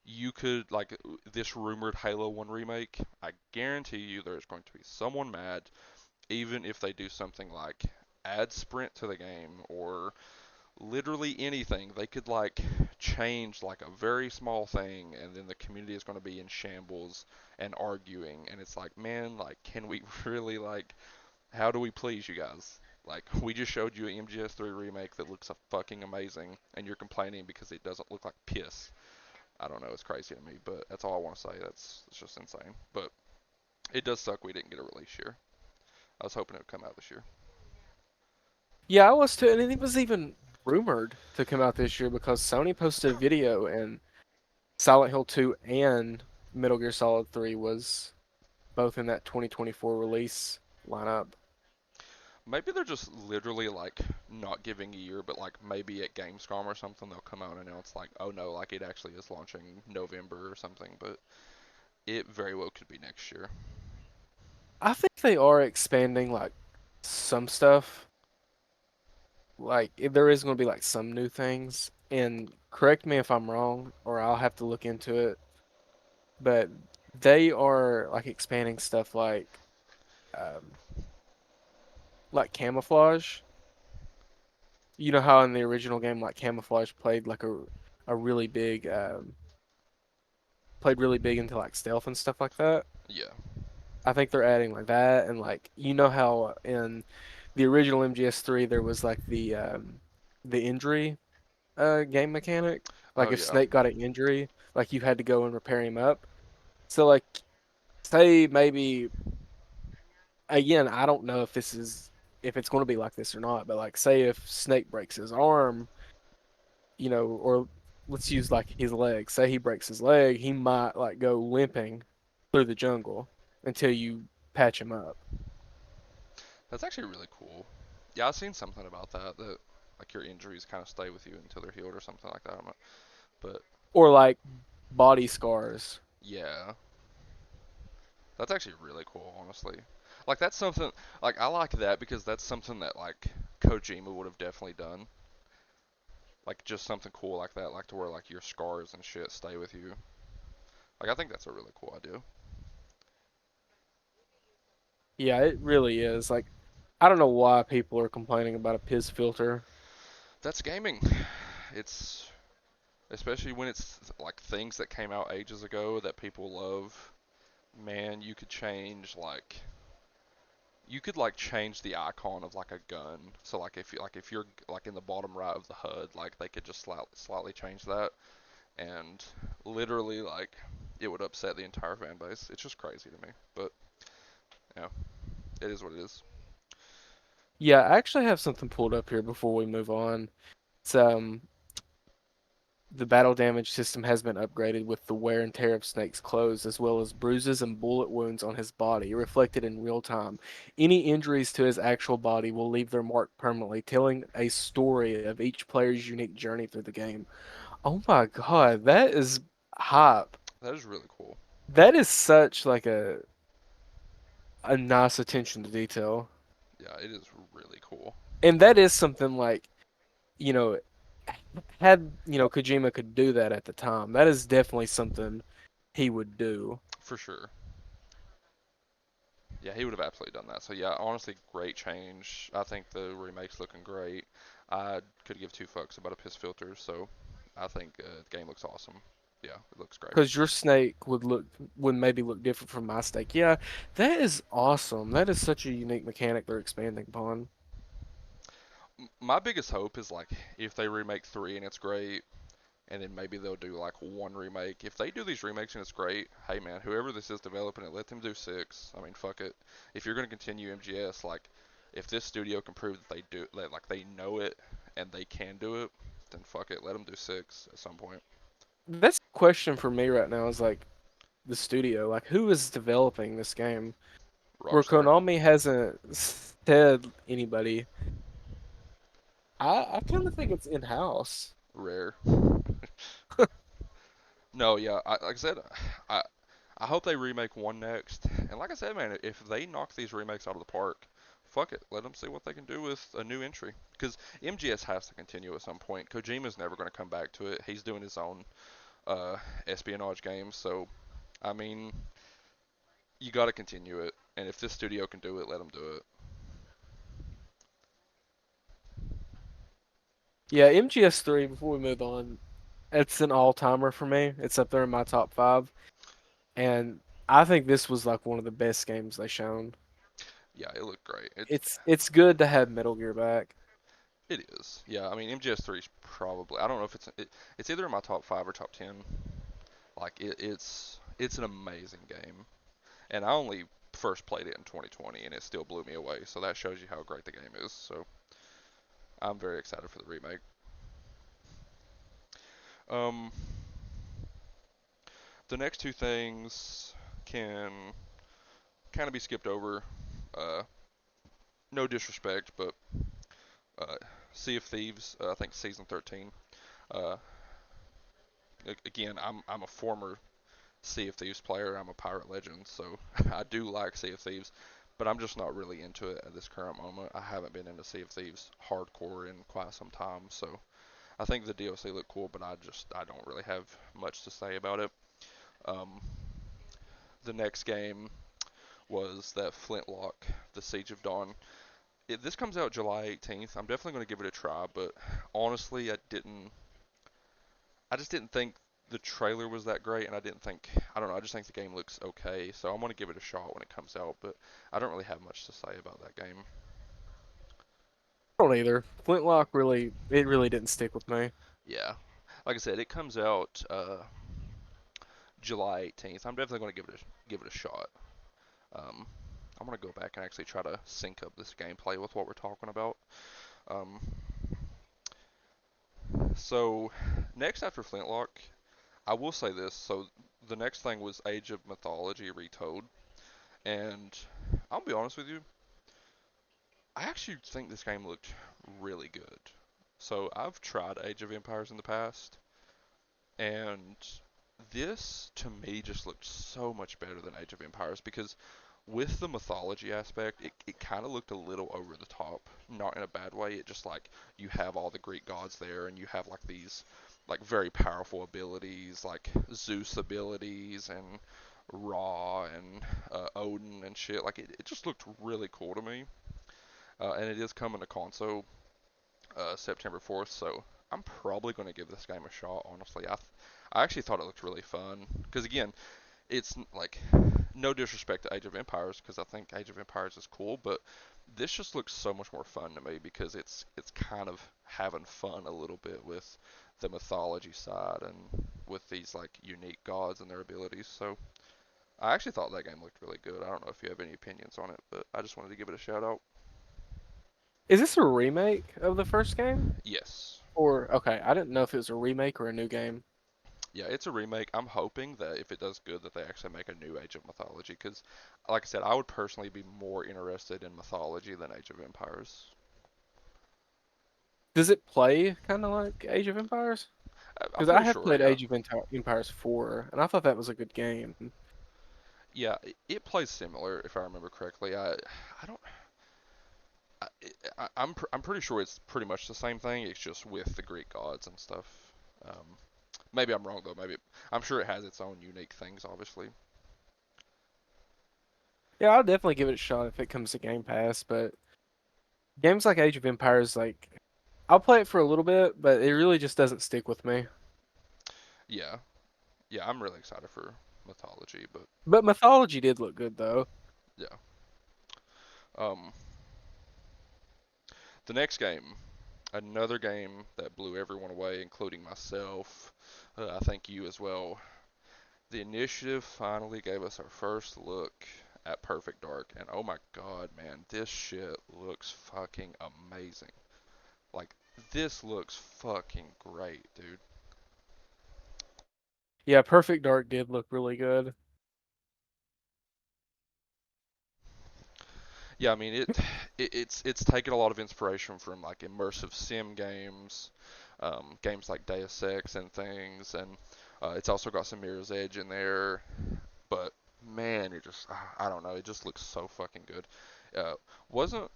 you could like this rumored Halo 1 remake, I guarantee you there's going to be someone mad even if they do something like add sprint to the game or literally anything. They could like change like a very small thing and then the community is going to be in shambles and arguing and it's like, man, like can we really like how do we please you guys? Like we just showed you an MGS3 remake that looks fucking amazing and you're complaining because it doesn't look like piss. I don't know, it's crazy to me, but that's all I want to say. It's just insane. But it does suck we didn't get a release year. I was hoping it would come out this year. Yeah, I was too, and it was even rumored to come out this year because Sony posted a video and Silent Hill 2 and Metal Gear Solid 3 was both in that 2024 release lineup. Maybe they're just literally like not giving a year, but like maybe at Gamescom or something they'll come out and announce like, oh no, like it actually is launching November or something. But it very well could be next year. I think they are expanding like some stuff. Like there is going to be like some new things, and correct me if I'm wrong, or I'll have to look into it. But they are like expanding stuff um, like camouflage. You know how in the original game, like camouflage played like a really big played really big into like stealth and stuff like that. Yeah. I think they're adding like that, and like you know how in the original MGS3 there was like the injury game mechanic. Like Oh if yeah. Snake got an injury, like you had to go and repair him up. So like say maybe again, I don't know if it's going to be like this or not, but like say if Snake breaks his arm, or let's use like his leg. Say he breaks his leg, he might like go limping through the jungle until you patch him up. That's actually really cool. Yeah, I've seen something about that like your injuries kind of stay with you until they're healed or something like that. But Or like body scars. yeah, that's actually really cool, honestly. Like that's something like I like that because that's something that like Kojima would have definitely done. Like just something cool like that, like to where like your scars and shit stay with you. Like I think that's a really cool idea. Yeah, it really is. Like, I don't know why people are complaining about a Piz filter. That's gaming. It's especially when it's like things that came out ages ago that people love. Man, you could change like you could like change the icon of like a gun. So like if you're like in the bottom right of the HUD, like they could just slightly change that, and literally like it would upset the entire fan base. It's just crazy to me, but yeah, it is what it is. Yeah, I actually have something pulled up here before we move on. It's the battle damage system has been upgraded with the wear and tear of Snake's clothes, as well as bruises and bullet wounds on his body, reflected in real time. Any injuries to his actual body will leave their mark permanently, telling a story of each player's unique journey through the game. Oh my God, that is hype. That is really cool. That is such like a nice attention to detail. Yeah, it is really cool And that is something like, you know, had, Kojima could do that at the time, that is definitely something he would do. for sure. Yeah, he would have absolutely done that. So yeah, honestly, great change. I think the remake's looking great. I could give two fucks about a piss filter, so I think the game looks awesome. Yeah, it looks great. Because your snake would maybe look different from my snake. Yeah, that is awesome. That is such a unique mechanic they're expanding upon. My biggest hope is like if they remake three and it's great, and then maybe they'll do like one remake. If they do these remakes and it's great, hey man, whoever this is developing it, let them do six. I mean, fuck it. If you're gonna continue MGS, like if this studio can prove that they do, that, like they know it and they can do it, then fuck it, let them do six at some point. That's the question for me right now is like the studio, like who is developing this game? Where Rockstar, Konami hasn't said anybody. I kind of think it's in-house. Rare. No, yeah, like I said, I I hope they remake one next. And like I said, man, if they knock these remakes out of the park, fuck it, let them see what they can do with a new entry. Because MGS has to continue at some point. Kojima's never going to come back to it. He's doing his own espionage games, so I mean, you got to continue it. And if this studio can do it, let them do it. Yeah, MGS3, before we move on, it's an all-timer for me. It's up there in my top five. And I think this was like one of the best games they shown. Yeah, it looked great. It's good to have Metal Gear back. It is. Yeah, I mean MGS3 is probably. I don't know if it's either in my top five or top 10. Like it's an amazing game. And I only first played it in 2020, and it still blew me away. So that shows you how great the game is. So I'm very excited for the remake. Um, the next two things can kind of be skipped over. Uh, no disrespect, but uh, Sea of Thieves, I think season 13. Uh, again, I'm a former Sea of Thieves player. I'm a pirate legend, so I do like Sea of Thieves, but I'm just not really into it at this current moment. I haven't been into Sea of Thieves hardcore in quite some time, so I think the DLC looked cool, but I don't really have much to say about it. Um, the next game was that Flintlock, The Siege of Dawn. This comes out July 18th. I'm definitely going to give it a try, but honestly, I just didn't think the trailer was that great, and I don't know, I just think the game looks okay, so I'm going to give it a shot when it comes out, but I don't really have much to say about that game. I don't either. Flintlock really didn't stick with me. Yeah. Like I said, it comes out July 18th. I'm definitely going to give it a shot. Um, I'm going to go back and actually try to sync up this gameplay with what we're talking about. Um, so, next after Flintlock, I will say this. So, the next thing was Age of Mythology Retold. And I'll be honest with you, I actually think this game looked really good. So, I've tried Age of Empires in the past, and this to me just looked so much better than Age of Empires because with the mythology aspect, it kind of looked a little over the top, not in a bad way. It just like you have all the Greek gods there, and you have like these like very powerful abilities, like Zeus abilities, and Ra and Odin and shit. Like it just looked really cool to me. And it is coming to console September 4th, so I'm probably going to give this game a shot. Honestly, I actually thought it looked really fun because again, it's like no disrespect to Age of Empires because I think Age of Empires is cool, but this just looks so much more fun to me because it's kind of having fun a little bit with the mythology side and with these like unique gods and their abilities. So I actually thought that game looked really good. I don't know if you have any opinions on it, but I just wanted to give it a shout out. Is this a remake of the first game? Yes. Or okay, I didn't know if it was a remake or a new game. Yeah, it's a remake. I'm hoping that if it does good, that they actually make a new Age of Mythology. Because, like I said, I would personally be more interested in mythology than Age of Empires. Does it play kind of like Age of Empires? I'm Because I pretty have sure, played yeah. Empires 4, and I thought that was a good game. Yeah, it plays similar, if I remember correctly. I don't. I'm pretty sure it's pretty much the same thing. It's just with the Greek gods and stuff. Um, maybe I'm wrong though. Maybe I'm sure it has its own unique things, obviously. Yeah, I'll definitely give it a shot if it comes to Game Pass, but games like Age of Empires, like I'll play it for a little bit, but it really just doesn't stick with me. Yeah, yeah. I'm really excited for mythology, but But Mythology did look good though. yeah. Um, the next game, another game that blew everyone away, including myself. I think you as well. The initiative finally gave us our first look at Perfect Dark, and oh my god, man, this shit looks fucking amazing. Like, this looks fucking great, dude. Yeah, Perfect Dark did look really good. Yeah, I mean it's taken a lot of inspiration from like immersive sim games, games like Deus Ex and things, and it's also got some Mirror's Edge in there. But man, it just I don't know, it just looks so fucking good. Uh, wasn't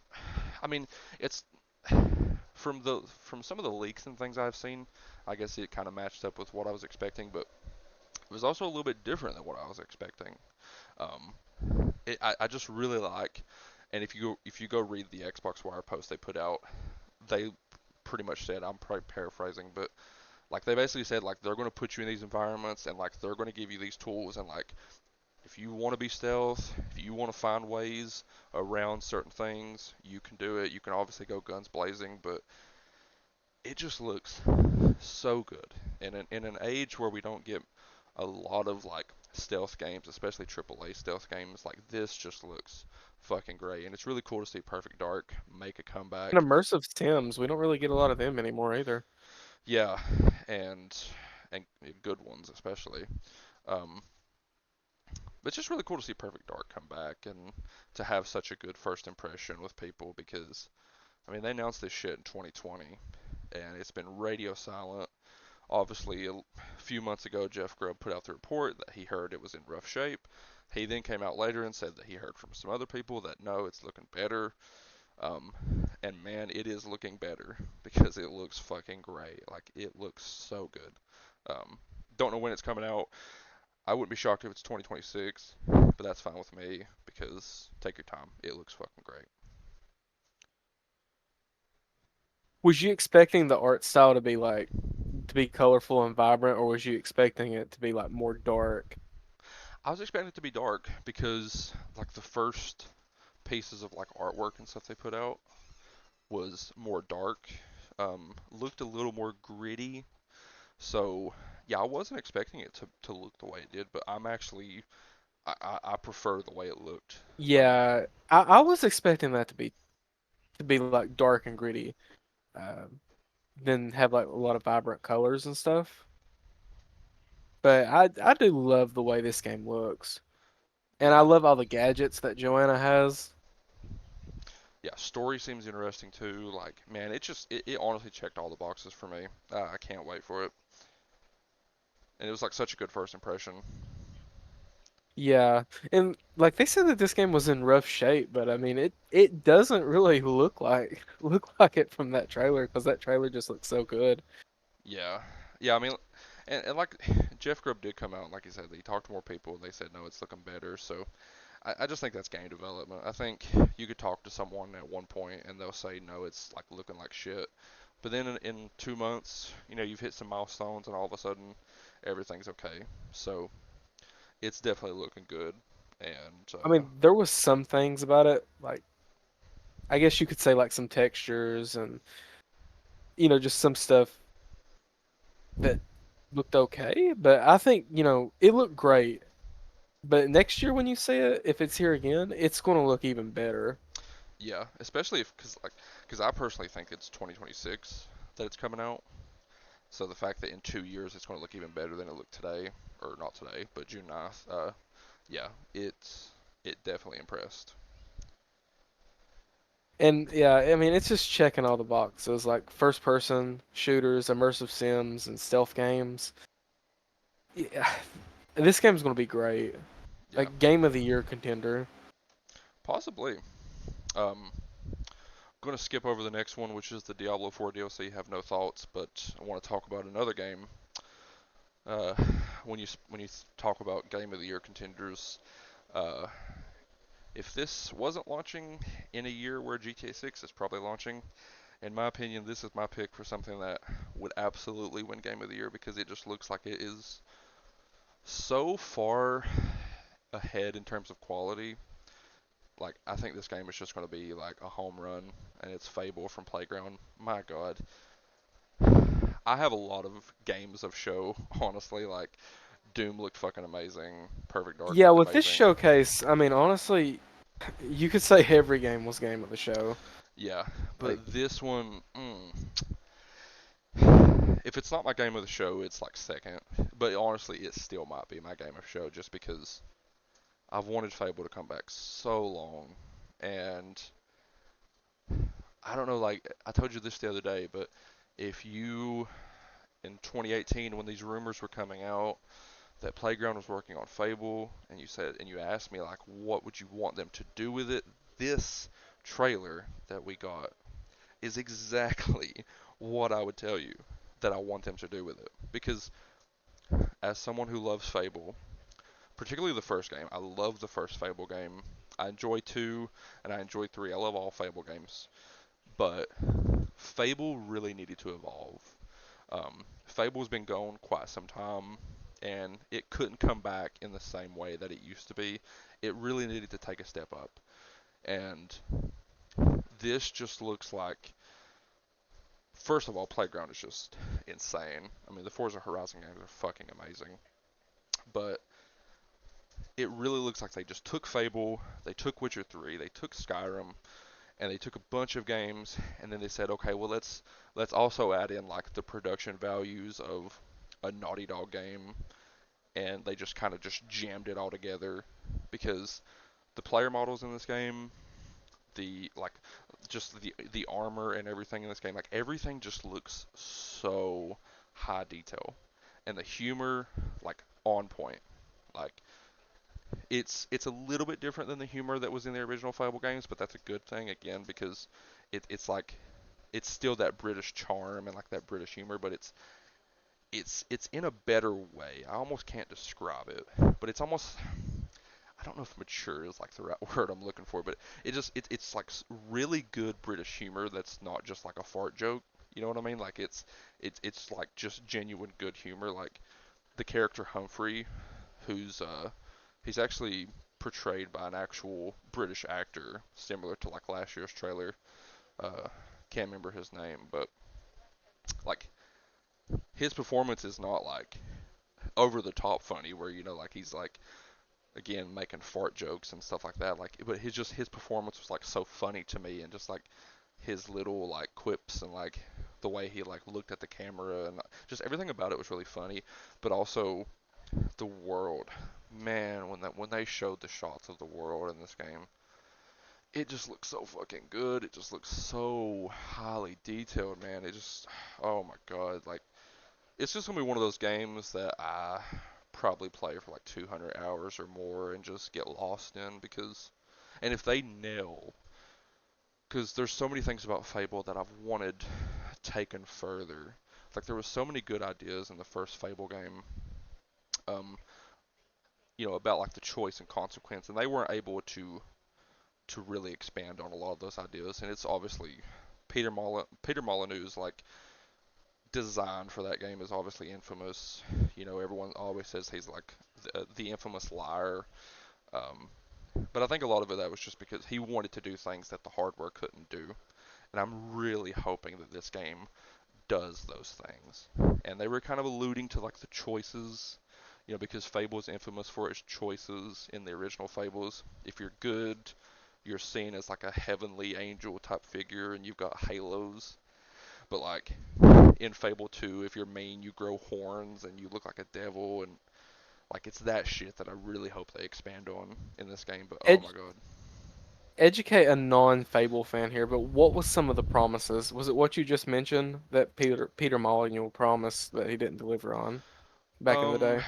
I mean it's from some of the leaks and things I've seen, I guess it kind of matched up with what I was expecting, but it was also a little bit different than what I was expecting. Um, I just really like, and if you go read the Xbox Wire post they put out, they pretty much said, I'm probably paraphrasing, but like they basically said like they're going to put you in these environments and like they're going to give you these tools and like if you want to be stealth, if you want to find ways around certain things, you can do it. You can obviously go guns blazing, but it just looks so good. And in an age where we don't get a lot of like stealth games, especially AAA stealth games, like this just looks fucking great. And it's really cool to see Perfect Dark make a And comeback. immersive sims, we don't really get a lot of them anymore either. Yeah, and and good ones especially. Um, but it's just really cool to see Perfect Dark come back and to have such a good first impression with people because I mean they announced this shit in 2020 and it's been radio silent. Obviously, a few months ago, Jeff Grubb put out the report that he heard it was in rough shape. He then came out later and said that he heard from some other people that no, it's looking better. Um, and man, it is looking better because it looks fucking great. Like it looks so good. Don't know when it's coming out. I wouldn't be shocked if it's 2026, but that's fine with me because take your time. It looks fucking great. Was you expecting the art style to be colorful and vibrant, or was you expecting it to be like more dark? I was expecting it to be dark because like the first pieces of like artwork and stuff they put out was more dark, looked a little more gritty. So yeah, I wasn't expecting it to look the way it did, but I'm actually I prefer the way it looked. Um, Yeah, I was expecting that to be like dark and gritty, um, then have like a lot of vibrant colors and stuff. But I do love the way this game looks, and I yeah, love all the gadgets that Joanna has. yeah. Story seems interesting too. Like man, it honestly checked all the boxes for me. I can't wait for it, and it was like such a good first impression. Yeah, and like they said that this game was in rough shape, but I mean it doesn't really look like look like it from that trailer because that trailer just looks so good. Yeah, yeah. I mean, And like Jeff Grubb did come out, and like he said, he talked to more people, and they said no, it's looking better. So I just think that's game development. I think you could talk to someone at one point, and they'll say no, it's like looking like shit. But then in 2 months, you've hit some milestones, and all of a sudden, everything's okay. So it's definitely looking good. And I mean, there was some things about it, like I guess you could say like some textures and just some stuff that looked okay, but I think, it looked great. But next year when you see it, if it's here again, it's going to look even better. yeah, especially if because I personally think it's 2026 that it's coming out. So the fact that in 2 years it's going to look even better than it looked today, or not today, but June 9th, yeah, it definitely impressed. And yeah, I mean, it's just checking all the boxes like first person shooters, immersive sims, and stealth games. Yeah, this game's going to be great. Yeah, Like game of the year contender. possibly. Um, going to skip over the next one, which is the Diablo 4 DLC. Have no thoughts, but I want to talk about another game. Uh, when you talk about game of the year contenders, uh, if this wasn't launching in a year where GTA 6 is probably launching, in my opinion, this is my pick for something that would absolutely win game of the year because it just looks like it is so far ahead in terms of quality. Like I think this game is just going to be like a home run, and it's Fable from Playground. My God, I have a lot of games of show. Honestly, like Doom looked fucking amazing. Perfect Dark Yeah, looked with this amazing. showcase, I mean, honestly, you could say every game was game of the show. Yeah, but Like, this one, if it's not my game of the show, it's like second. But honestly, it still might be my game of show just because I've wanted Fable to come back so long, and I don't know. Like I told you this the other day, but if you in 2018 when these rumors were coming out that Playground was working on Fable, and you asked me like, what would you want them to do with it? This trailer that we got is exactly what I would tell you that I want them to do with it. Because as someone who loves Fable, particularly the first game, I love the first Fable game. I enjoy 2 and I enjoy 3. I love all Fable games. But Fable really needed to evolve. Fable's been gone quite some time, and it couldn't come back in the same way that it used to be. It really needed to take a step up, and this just looks like. First of all, Playground is just insane. I mean, the Forza Horizon games are fucking amazing, but it really looks like they just took Fable, they took Witcher 3, they took Skyrim, and they took a bunch of games, and then they said, okay, well let's also add in like the production values of a Naughty Dog game, and they just kind of just jammed it all together because the player models in this game, the like just the armor and everything in this game, like everything just looks so high detail, and the humor like on point. Like it's a little bit different than the humor that was in the original Fable games, but that's a good thing again because it's like it's still that British charm and like that British humor, but it's in a better way. I almost can't describe it, but it's almost I don't know if mature is like the right word I'm looking for, but it's like really good British humor that's not just like a fart joke. You know what I mean? Like it's like just genuine good humor. Like the character Humphrey, who's he's actually portrayed by an actual British actor, similar to like last year's trailer. Can't remember his name, but like his performance is not like over the top funny, where like he's like again making fart jokes and stuff like that. Like, but his performance was like so funny to me, and just like his little like quips and like the way he like looked at the camera and just everything about it was really funny. But also the world, man, when they showed the shots of the world in this game, it just looks so fucking good. It just looks so highly detailed, man. It just, oh my god, like it's just gonna be one of those games that I probably play for like 200 hours or more and just get lost in because, and if they nail, because there's so many things about Fable that I've wanted taken further. like there was so many good ideas in the first Fable game, um, about like the choice and consequence, and they weren't able to really expand on a lot of those ideas. And it's obviously Peter Molyneux's like design for that game is obviously infamous. Everyone always says he's like the infamous liar. Um, but I think a lot of it that was just because he wanted to do things that the hardware couldn't do. And I'm really hoping that this game does those things. And they were kind of alluding to like the choices, because Fable is infamous for its choices in the original Fables. If you're good, you're seen as like a heavenly angel type figure and you've got halos. But like in Fable 2, if you're mean, you grow horns and you look like a devil, and like it's that shit that I really hope they expand on in this game. But oh Ed- my god. Educate a non-Fable fan here, but what was some of the promises? Was it what you just mentioned that Peter Molyneux promised that he didn't deliver on back in the Um day?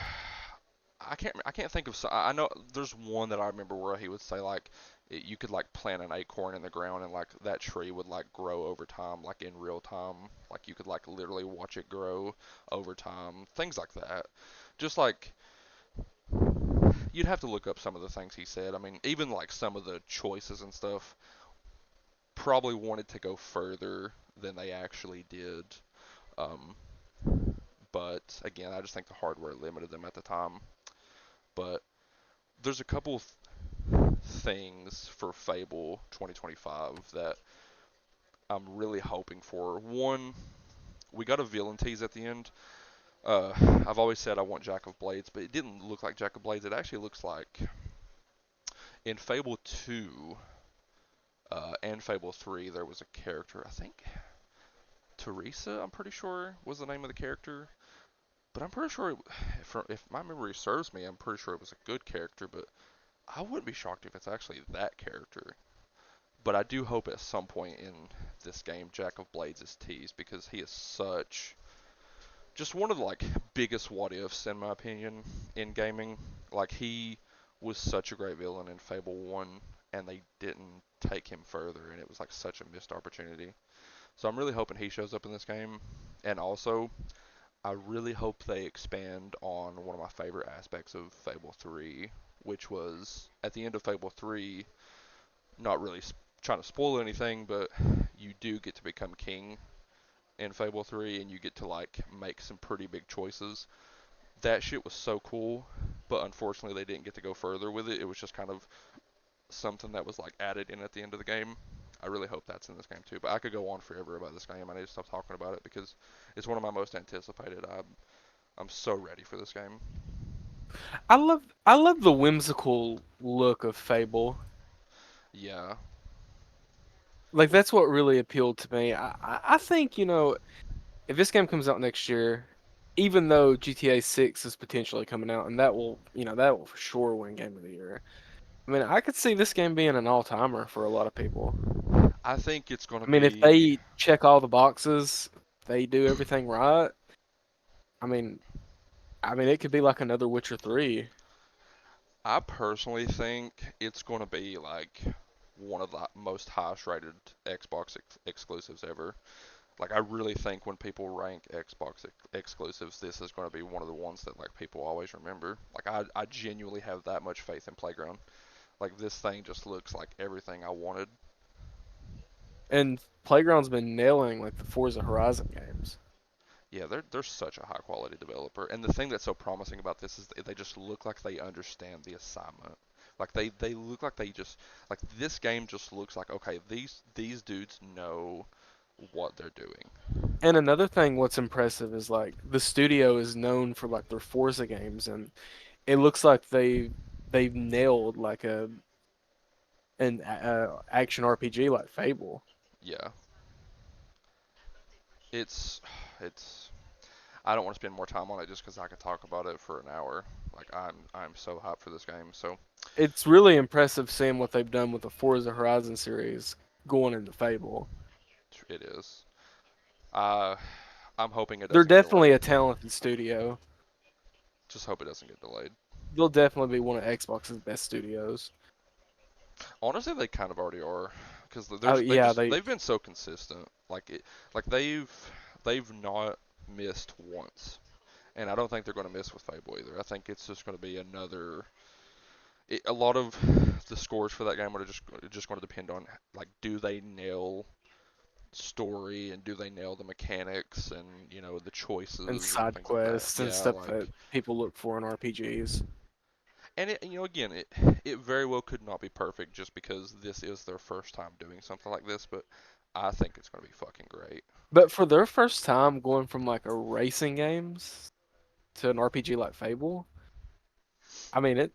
I can't think of. I know there's one that I remember where he would say like you could like plant an acorn in the ground and like that tree would like grow over time, like in real time. Like you could like literally watch it grow over time. Things like that. Just like you'd have to look up some of the things he said. I mean, even like some of the choices and stuff probably wanted to go further than they actually did. Um, but again, I just think the hardware limited them at the time. But there's a couple things for Fable 2025 that I'm really hoping for. One, we got a villain tease at the end. Uh, I've always said I want Jack of Blades, but it didn't look like Jack of Blades. It actually looks like in Fable 2 and Fable 3 there was a character, I think Teresa, I'm pretty sure was the name of the character. But I'm pretty sure, if my memory serves me, I'm pretty sure it was a good character. But I wouldn't be shocked if it's actually that character. But I do hope at some point in this game, Jack of Blades is teased because he is such just one of the like biggest what ifs in my opinion in gaming. Like he was such a great villain in Fable 1 and they didn't take him further and it was like such a missed opportunity. So I'm really hoping he shows up in this game. And also, I really hope they expand on one of my favorite aspects of Fable 3, which was at the end of Fable 3, not really trying to spoil anything, but you do get to become king in Fable 3 and you get to like make some pretty big choices. That shit was so cool, but unfortunately they didn't get to go further with it. It was just kind of something that was like added in at the end of the game. I really hope that's in this game too. But I could go on forever about this game. I need to stop talking about it because it's one of my most anticipated. I'm so ready for this game. I love the whimsical look of Fable. Yeah, Like that's what really appealed to me. I think, if this game comes out next year, even though GTA 6 is potentially coming out, and that will for sure win Game of the Year. I mean, I could see this game being an all-timer for a lot of people. I think it's gonna I mean, if be. they check all the boxes, they do everything right. I mean, it could be like another Witcher 3. I personally think it's gonna be like one of the most highest rated Xbox exclusives ever. Like I really think when people rank Xbox exclusives, this is going to be one of the ones that like people always remember. Like I genuinely have that much faith in Playground. Like this thing just looks like everything I wanted. And Playground's been nailing like the Forza Horizon games. Yeah, they're such a high quality developer. And the thing that's so promising about this is they just look like they understand the assignment. Like they look like they just like this game just looks like okay, these dudes know what they're doing. And another thing, what's impressive is like the studio is known for like their Forza games, and it looks like they've nailed like an action RPG like Fable. Yeah. It's it's I don't want to spend more time on it just because I could talk about it for an hour. Like I'm so hyped for this game. So It's really impressive seeing what they've done with the Forza Horizon series going into Fable. it is. Uh, I'm hoping it They're doesn't get definitely delayed. a talented studio. Just hope it doesn't get delayed. They'll definitely be one of Xbox's best studios. Honestly, they kind of already are because Oh yeah, they've been so consistent. Like they've not. missed once, and I don't think they're going to miss with Fable either. I think it's just going to be another. A lot of the scores for that game are just going to depend on like do they nail story and do they nail the mechanics and the And choices and side things like that. quests and Yeah, stuff that like people look for in RPGs. and again it very well could not be perfect just because this is their first time doing something like this, but I think it's going to be fucking great. But for their first time going from like a racing games to an RPG like Fable, I mean it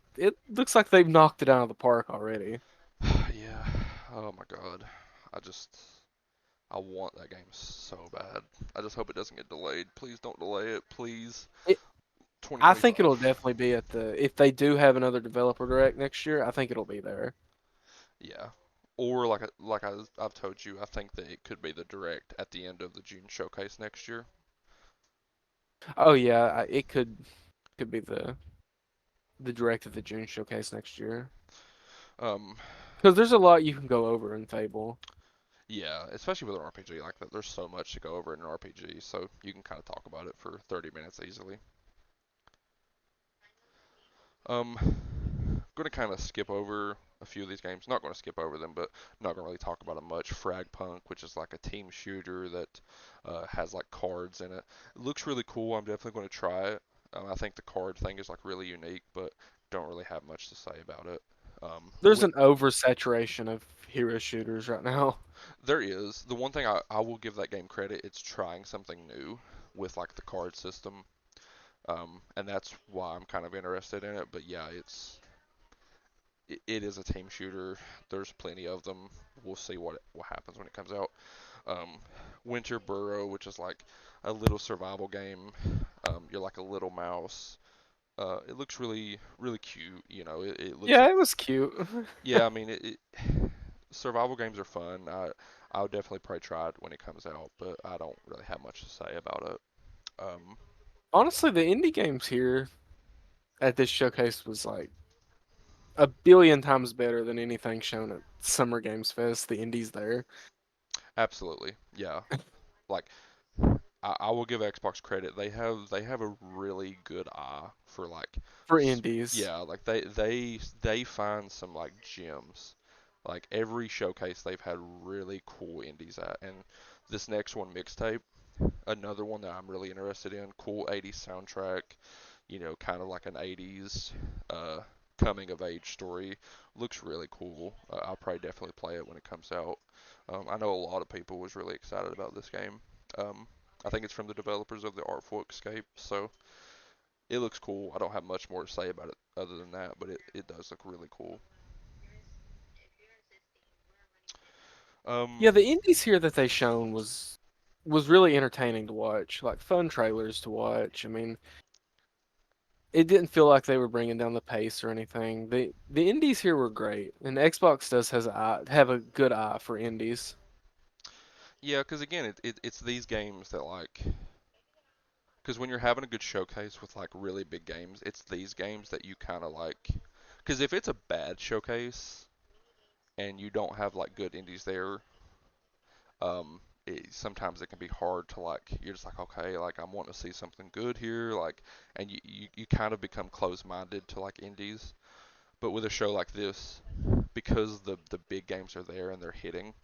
looks like they've knocked it out of the park already. Yeah. Oh my god. I just I want that game so bad. I just hope it doesn't get delayed. Please don't delay it. Please. It, I think 2025. it'll definitely be at the if they do have another developer direct next year, I think it'll be there. Yeah. Or I've told you, I think that it could be the direct at the end of the June showcase next year. Oh yeah, it could be the direct of the June showcase next year. Um, Because there's a lot you can go over in Fable. yeah, especially with an RPG like that. There's so much to go over in an RPG, so you can kind of talk about it for 30 minutes easily. Um, Going to kind of skip over a few of these games. Not going to skip over them, but not going to really talk about them much. Fragpunk, which is like a team shooter that has like cards in it. It looks really cool. I'm definitely going to try it. I think the card thing is like really unique, but don't really have much to say about it. Um, There's wi- an oversaturation of hero shooters right now. there is the one thing I will give that game credit. It's trying something new with like the card system, and that's why I'm kind of interested in it. But yeah, it is a team shooter. There's plenty of them. We'll see what happens when it comes out. Um, Winter Burrow, which is like a little survival game. You're like a little mouse. It looks really cute. It looks Yeah, like it was cute. yeah. I mean, survival games are fun. I would definitely probably try it when it comes out, but I don't really have much to say about it. Um, Honestly, the indie games here at this showcase was like a billion times better than anything shown at Summer Games Fest. The indies there Absolutely, yeah. Like I will give Xbox credit. They have a really good eye for like, for indies. yeah, like they find some like gems. Like every showcase they've had really cool indies at, and this next one mixtape, another one that I'm really interested in. Cool 80s soundtrack, kind of like an 80s uh, coming of age story. Looks really cool. I'll probably definitely play it when it comes out. I know a lot of people was really excited about this game. Um, I think it's from the developers of the Artful Escape, so it looks cool. I don't have much more to say about it other than that, but it does look really cool. Um, Yeah, the indies here that they shown was really entertaining to watch. Like fun trailers to watch. I mean, it didn't feel like they were bringing down the pace or anything. The indies here were great, and Xbox does have a good eye for indies. yeah, because again, it's these games that like, because when you're having a good showcase with like really big games, it's these games that you kind of like. Because if it's a bad showcase and you don't have like good indies there, sometimes it can be hard to like. You're just like, okay, like I'm wanting to see something good here, like, and you kind of become closed-minded to like indies. But with a show like this, because the big games are there and they're hitting,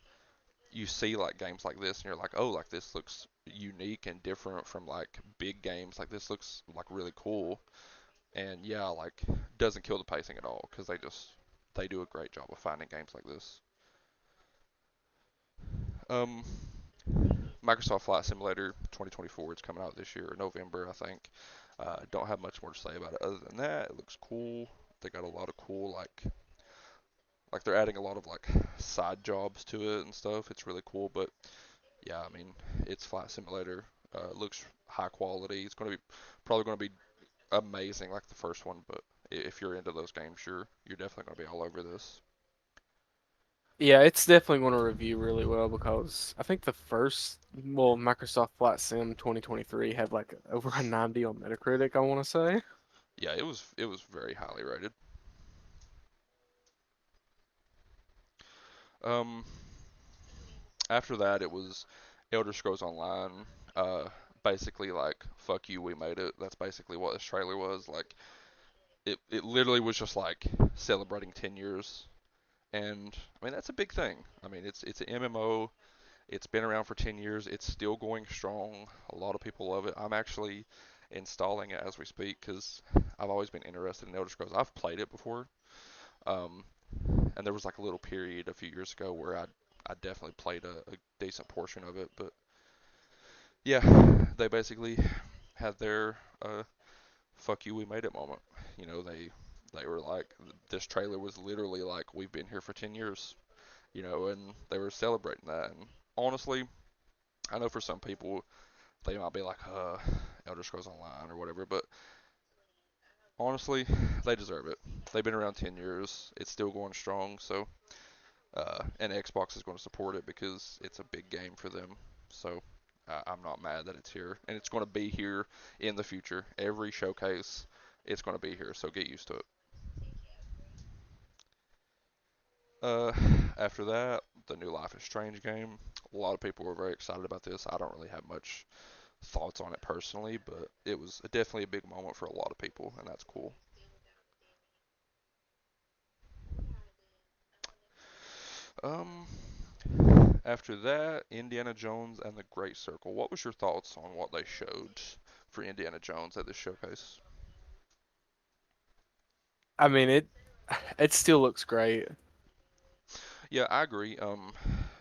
you see like games like this and you're like, oh, like this looks unique and different from like big games. Like this looks like really cool. And yeah, like doesn't kill the pacing at all because they do a great job of finding games like this. Um, Microsoft Flight Simulator 2024. It's coming out this year, November, I think. Don't have much more to say about it other than that. It looks cool. They got a lot of cool like they're adding a lot of like side jobs to it and stuff. It's really cool. But yeah, I mean, it's Flight Simulator. It looks high quality. It's going to be probably going to be amazing like the first one. But if you're into those games, you're definitely going to be all over this. Yeah, it's definitely going to review really well because I think the first, well, Microsoft Flight Sim 2023 had like over a 90 on Metacritic, I want to say. Yeah, it was very highly rated. Um, After that, it was Elder Scrolls Online, uh, basically like, fuck you, we made it. That's basically what this trailer was. Like, it literally was just like celebrating 10 years. And I mean, that's a big thing. I mean, it's an MMO. It's been around for 10 years. It's still going strong. A lot of people love it. I'm actually installing it as we speak because I've always been interested in Elder Scrolls. I've played it before. Um, and there was like a little period a few years ago where I definitely played a decent portion of it. But yeah, they basically had their fuck you, we made it moment. You know, they were like, this trailer was literally like, we've been here for 10 years, you know, and they were celebrating that. And honestly, I know for some people they might be like, Elder Scrolls Online or whatever, but honestly, they deserve it. They've been around 10 years. It's still going strong, so and Xbox is going to support it because it's a big game for them. So I'm not mad that it's here, and it's going to be here in the future. Every showcase, it's going to be here. So get used to it. Uh, After that, the new Life is Strange game. A lot of people were very excited about this. I don't really have much thoughts on it personally, but it was definitely a big moment for a lot of people, and that's cool. Um, After that, Indiana Jones and the Great Circle. What was your thoughts on what they showed for Indiana Jones at this showcase? I mean, it still looks great. Yeah, I agree.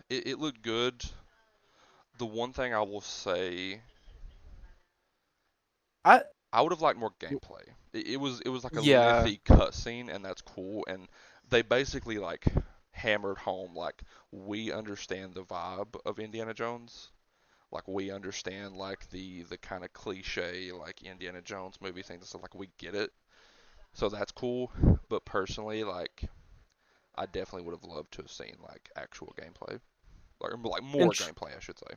It looked good. The one thing I will say, I I would have liked more gameplay. It was like a yeah, lengthy cutscene, and that's cool. And they basically like hammered home like, we understand the vibe of Indiana Jones. Like, we understand like the kind of cliche like Indiana Jones movie thing and stuff. Like, we get it. So that's cool. But personally, like, I definitely would have loved to have seen like actual gameplay, like and more gameplay, I should say.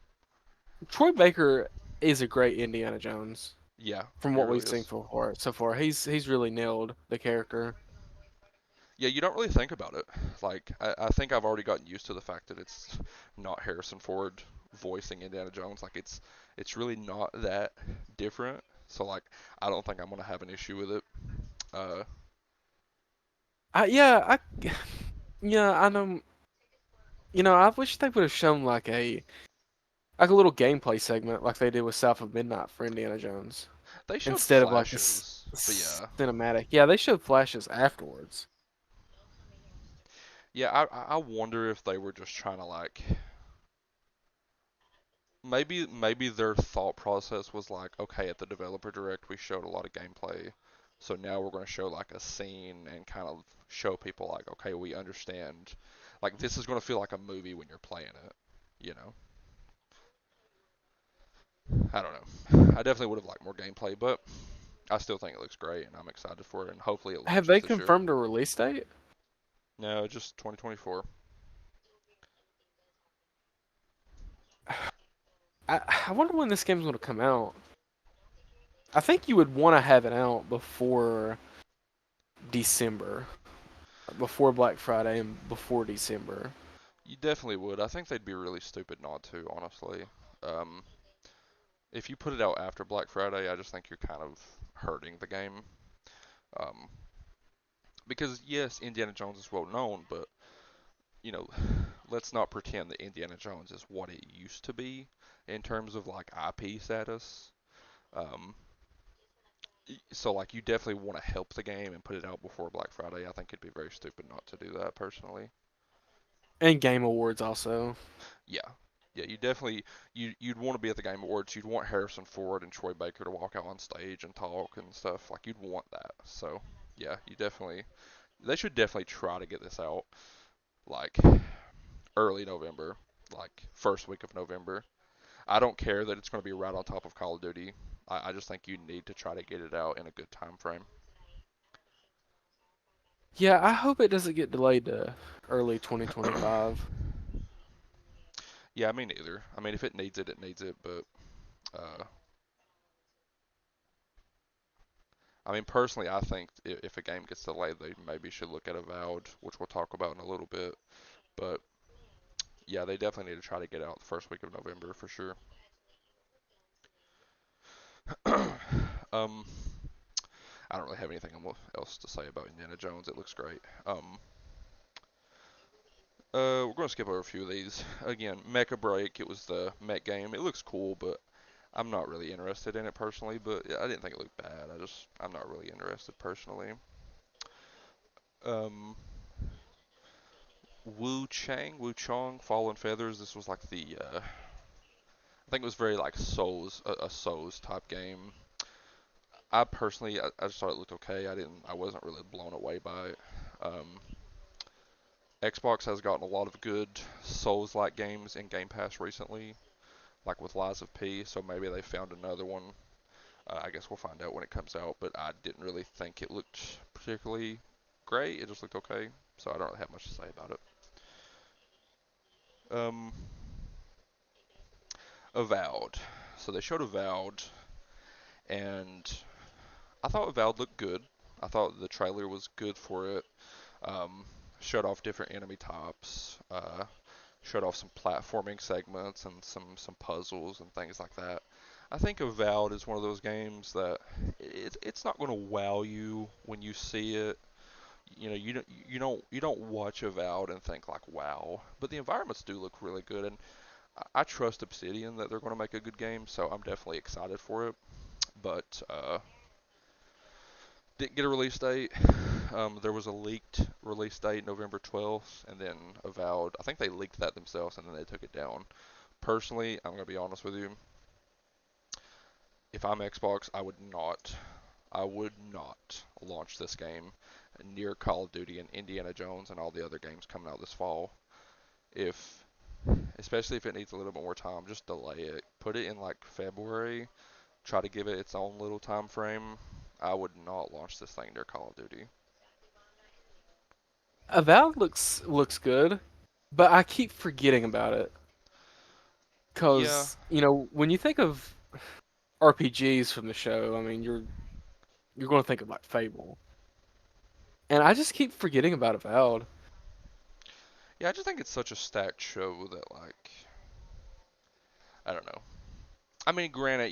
Troy Baker is a great Indiana Jones Yeah, from he what we've really seen is. so far. He's really nailed the character. Yeah, you don't really think about it. Like, I think I've already gotten used to the fact that it's not Harrison Ford voicing Indiana Jones. Like, it's really not that different. So like, I don't think I'm gonna have an issue with it. Uh, Yeah, yeah, I know. I wish they would have shown like a little gameplay segment like they did with South of Midnight for Indiana Jones they showed instead of like this flashes, but yeah, cinematic. Yeah, they showed flashes afterwards. yeah. I wonder if they were just trying to like, maybe their thought process was like, okay, at the developer direct we showed a lot of gameplay, so now we're going to show like a scene and kind of show people like, okay, we understand, like, this is going to feel like a movie when you're playing it, you know. I don't know. I definitely would have liked more gameplay, but I still think it looks great and I'm excited for it, and hopefully it Have launches they this year. confirmed a release date? No, just 2024. I wonder when this game's gonna come out. I think you would want to have it out before December, before Black Friday and before December. You definitely would. I think they'd be really stupid not to, honestly. um, if you put it out after Black Friday, I just think you're kind of hurting the game. Um, because yes, Indiana Jones is well known, but you know, let's not pretend that Indiana Jones is what it used to be in terms of like IP status. Um, so like, you definitely want to help the game and put it out before Black Friday. I think it'd be very stupid not to do that personally. And Game Awards also. Yeah. Yeah, you definitely, you'd want to be at the Game Awards. You'd want Harrison Ford and Troy Baker to walk out on stage and talk and stuff. Like, you'd want that. So yeah, they should definitely try to get this out like early November, like first week of November. I don't care that it's going to be right on top of Call of Duty. I just think you need to try to get it out in a good time frame. Yeah, I hope it doesn't get delayed to early 2025. Yeah, me neither. I mean, if it needs it, it needs it. But uh, I mean, personally, I think if a game gets delayed, they maybe should look at Avowed, which we'll talk about in a little bit. But yeah, they definitely need to try to get out the first week of November for sure. um, I don't really have anything else to say about Indiana Jones. It looks great. We're going to skip over a few of these. Again, Mecha Break. It was the mech game. It looks cool, but I'm not really interested in it personally. But yeah, I didn't think it looked bad. I'm not really interested personally. Um, Wu Chong, Fallen Feathers. This was like I think it was very like a Souls type game. I personally, I just thought it looked okay. I wasn't really blown away by it. Um, Xbox has gotten a lot of good Souls-like games in Game Pass recently, like with Lies of P. So maybe they found another one. I guess we'll find out when it comes out. But I didn't really think it looked particularly great. It just looked okay. So I don't really have much to say about it. Um, Avowed. So they showed Avowed, and I thought Avowed looked good. I thought the trailer was good for it. Um, Showed off different enemy types. Showed off some platforming segments and some puzzles and things like that. I think Avowed is one of those games that it's not going to wow you when you see it. You know, you don't watch Avowed and think like wow, but the environments do look really good, and I trust Obsidian that they're going to make a good game, so I'm definitely excited for it. But didn't get a release date. There was a leaked release date, November 12th, and then Avowed. I think they leaked that themselves, and then they took it down. Personally, I'm gonna be honest with you. If I'm Xbox, I would not launch this game near Call of Duty and Indiana Jones and all the other games coming out this fall. If, especially if it needs a little bit more time, just delay it. Put it in like February. Try to give it its own little time frame. I would not launch this thing near Call of Duty. Avowed looks good, but I keep forgetting about it Yeah, because when you think of RPGs from the show, I mean you're going to think of like Fable, and I just keep forgetting about Avowed. yeah. I just think it's such a stacked show that like I don't know. I mean, granted,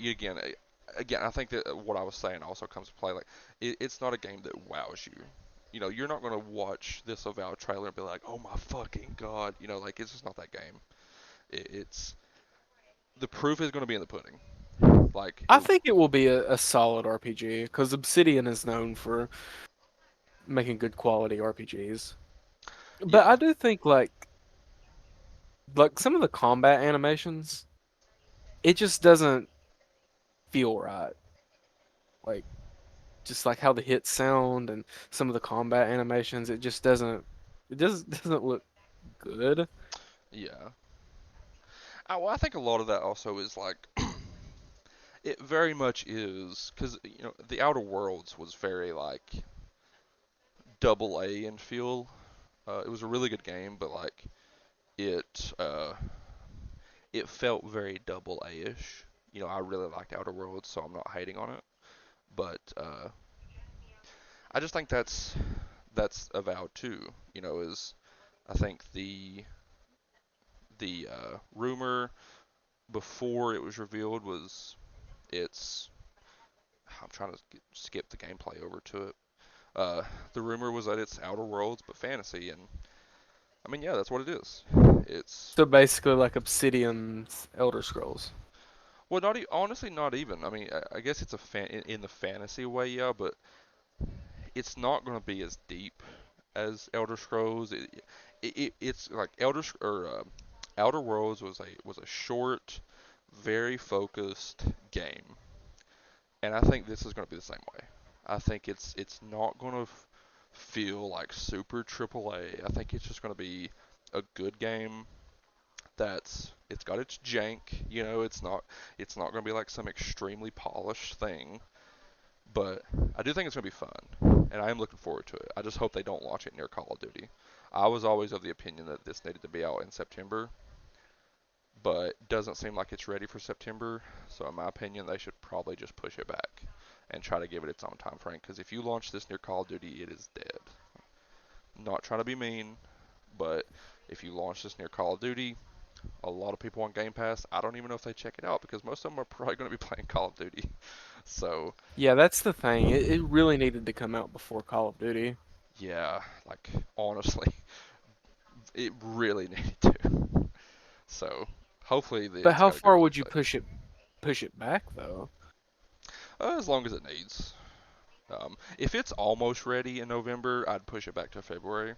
again, I think that what I was saying also comes to play. Like, it's not a game that wows you. You know, you're not gonna watch this Avowed trailer and be like, "Oh my fucking god!" You know, like it's just not that game. It's the proof is gonna be in the pudding. Like, I think it will be a solid RPG because Obsidian is known for making good quality RPGs. But I yeah, do think like some of the combat animations, it just doesn't feel right. Like just like how the hits sound and some of the combat animations, it just doesn't look good. yeah. Well, I think a lot of that also is like it very much is because the Outer Worlds was very like double A in feel. It was a really good game, but like it it felt very double A-ish. You know, I really liked Outer Worlds, so I'm not hating on it. But I just think that's Avowed too. You know, is I think the rumor before it was revealed was it's. I'm trying to skip the gameplay over to it. Uh, the rumor was that it's Outer Worlds but fantasy, and I mean, yeah, that's what it is. It's So basically like Obsidian's Elder Scrolls. well, honestly, not even. I mean, I guess it's a in the fantasy way, yeah, but it's not going to be as deep as Elder Scrolls. It's like Outer Worlds was a short, very focused game, and I think this is going to be the same way. I think it's not going to feel like super triple A. I think it's just going to be a good game it's got its jank. You know, it's not going to be like some extremely polished thing, but I do think it's going to be fun, and I am looking forward to it. I just hope they don't launch it near Call of Duty. I was always of the opinion that this needed to be out in September, but doesn't seem like it's ready for September. So in my opinion, they should probably just push it back and try to give it its own time frame. Because if you launch this near Call of Duty, it is dead. Not trying to be mean, but if you launch this near Call of Duty, a lot of people on Game Pass, I don't even know if they check it out because most of them are probably going to be playing Call of Duty. So, Yeah, that's the thing. It really needed to come out before Call of Duty. yeah, like honestly, it really needed to. So, hopefully But it's how got a good far would release you date. push it back though? As long as it needs. If it's almost ready in November, I'd push it back to February.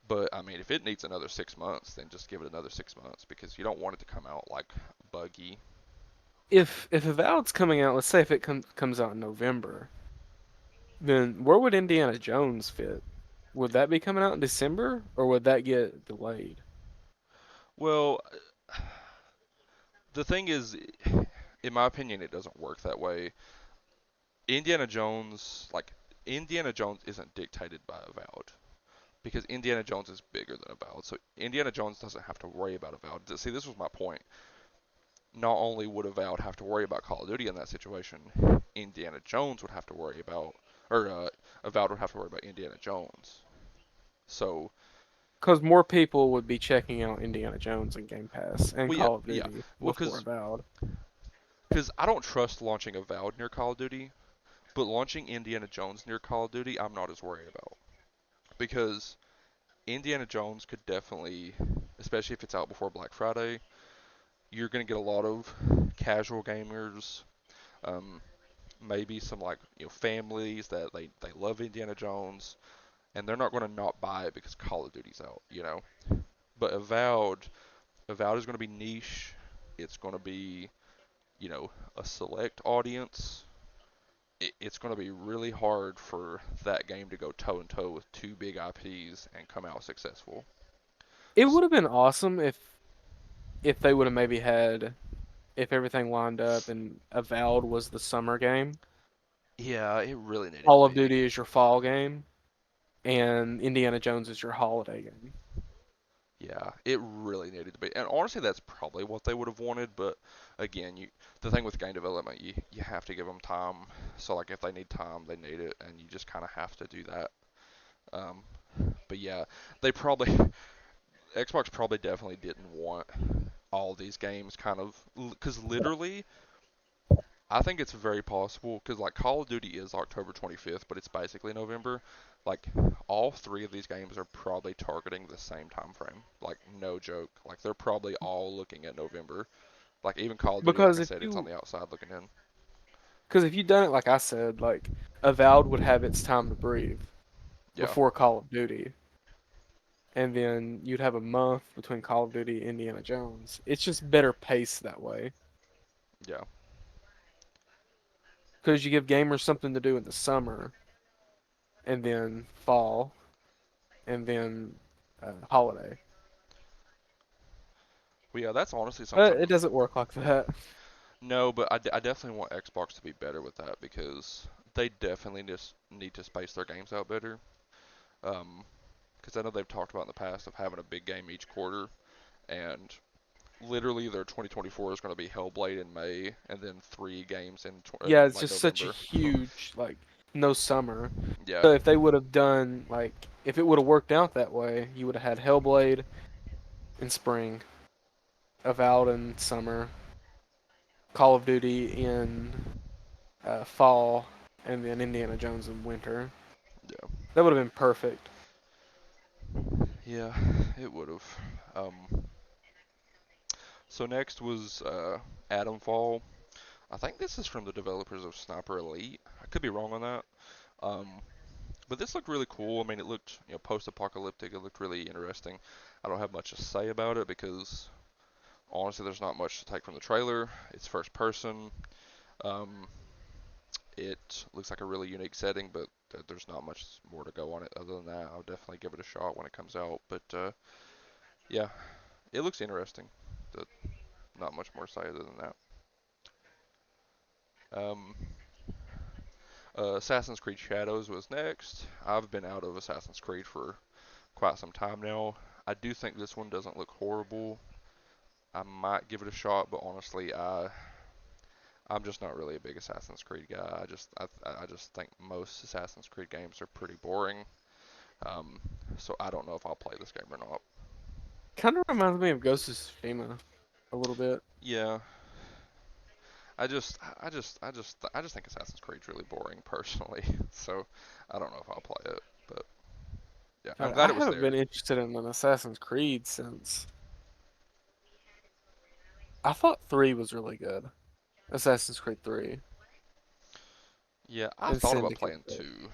But I mean, if it needs another 6 months, then just give it another 6 months because you don't want it to come out like buggy. If Avowed's coming out, let's say if it comes out in November, then where would Indiana Jones fit? Would that be coming out in December or would that get delayed? Well, the thing is, in my opinion, it doesn't work that way. Indiana Jones, like Indiana Jones, isn't dictated by Avowed because Indiana Jones is bigger than Avowed. So Indiana Jones doesn't have to worry about Avowed. See, this was my point. Not only would Avowed have to worry about Call of Duty in that situation, Indiana Jones would have to worry about, or Avowed would have to worry about Indiana Jones. So, Because more people would be checking out Indiana Jones and Game Pass and well, yeah, Call of yeah. Duty Well, before Avowed. because I don't trust launching Avowed near Call of Duty, but launching Indiana Jones near Call of Duty, I'm not as worried about because Indiana Jones could definitely, especially if it's out before Black Friday, you're going to get a lot of casual gamers, um, maybe some like families that they love Indiana Jones, and they're not going to not buy it because Call of Duty's out. But Avowed is going to be niche. It's going to be a select audience. It's going to be really hard for that game to go toe and toe with two big IPs and come out successful. It would have been awesome if they would have maybe had if everything lined up and Avowed was the summer game, Yeah, it really needed to Call of be. Duty is your fall game, and Indiana Jones is your holiday game. Yeah, it really needed to be. And honestly, that's probably what they would have wanted. But again, the thing with game development, you have to give them time. So like if they need time, they need it, and you just kind of have to do that. Um, but yeah, they probably Xbox probably definitely didn't want all these games kind of because literally I think it's very possible because like Call of Duty is October 25th, but it's basically November. Like all three of these games are probably targeting the same time frame. Like no joke. Like they're probably all looking at November. Like even Call of Duty, like Because I said, it's on the outside looking in. if you done it like I said, like Avowed would have its time to breathe Yeah, before Call of Duty, and then you'd have a month between Call of Duty and Indiana Jones. It's just better paced that way yeah, because you give gamers something to do in the summer, and then fall, and then holiday. well, yeah. That's honestly But something. it doesn't work like that. No, but I definitely want Xbox to be better with that because they definitely just need to space their games out better. Because I know they've talked about in the past of having a big game each quarter, and literally their 2024 is going to be Hellblade in May, and then three games in Yeah, it's like just such a November. huge like no summer. Yeah, So if they would have done like if it would have worked out that way, you would have had Hellblade in spring, Avowed in summer, Call of Duty in fall, and then Indiana Jones in winter. yeah, That would have been perfect. yeah. It would have. So next was Atom Fall. I think this is from the developers of Sniper Elite. I could be wrong on that. Um, but this looked really cool. I mean, it looked post-apocalyptic. It looked really interesting. I don't have much to say about it because honestly, there's not much to take from the trailer. It's first person. Um, it looks like a really unique setting, but there's not much more to go on it other than that. I'll definitely give it a shot when it comes out. But yeah, it looks interesting. The, not much more to say other than that. Um, Assassin's Creed Shadows was next. I've been out of Assassin's Creed for quite some time now. I do think this one doesn't look horrible. I might give it a shot, but honestly, I'm just not really a big Assassin's Creed guy. I just think most Assassin's Creed games are pretty boring. Um, so I don't know if I'll play this game or not. Kind of reminds me of Ghost of Tsushima a little bit. Yeah, I just think Assassin's Creed's really boring personally. So I don't know if I'll play it, but yeah, I'm God, I glad it was haven't been there. interested in an Assassin's Creed since I thought 3 was really good. Assassin's Creed 3 Yeah, I've and thought about Syndicate. playing two.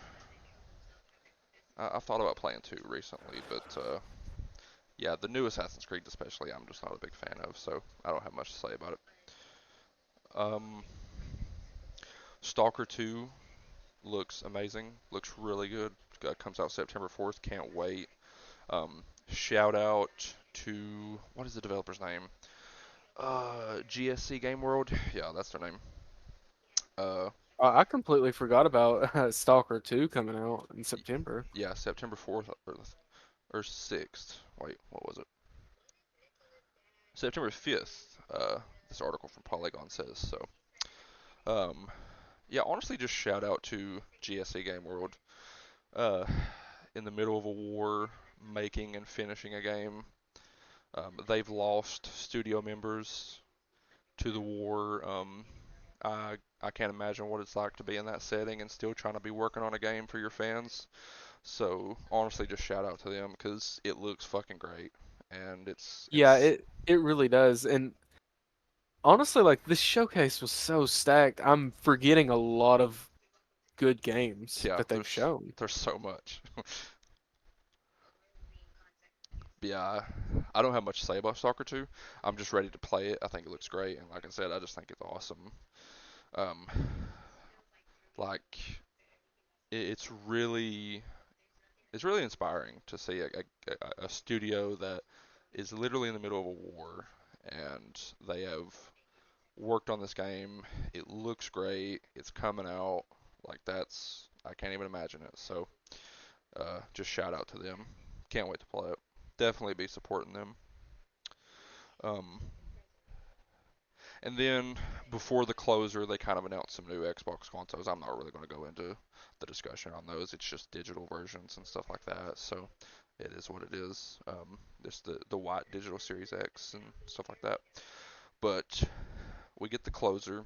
I've thought about playing two recently, but yeah, the new Assassin's Creed especially, I'm just not a big fan of, so I don't have much to say about it. Um, Stalker 2 looks amazing, looks really good. Comes out September 4th, can't wait. Shout out to what is the developer's name? GSC Game World. Yeah, that's their name. Uh, I completely forgot about Stalker 2 coming out in September. yeah, September 4th or 6th. Wait, what was it? September 5th. This article from Polygon says so. Um, yeah, honestly, just shout out to GSC Game World. Uh, in the middle of a war, making and finishing a game. They've lost studio members to the war. I can't imagine what it's like to be in that setting and still trying to be working on a game for your fans. So honestly, just shout out to them because it looks fucking great, and Yeah, it's it really does. And honestly, like this showcase was so stacked. I'm forgetting a lot of good games yeah. that they've shown. There's so much. But yeah, I don't have much to say about Stalker 2. I'm just ready to play it. I think it looks great, and like I said, I just think it's awesome. Um, like it's really inspiring to see a studio that is literally in the middle of a war, and they have worked on this game. It looks great. It's coming out. Like that's I can't even imagine it. So just shout out to them. Can't wait to play it. Definitely be supporting them. Um, and then before the closer, they kind of announced some new Xbox consoles. I'm not really going to go into the discussion on those. It's just digital versions and stuff like that. So it is what it is. Just the white digital Series X and stuff like that. But we get the closer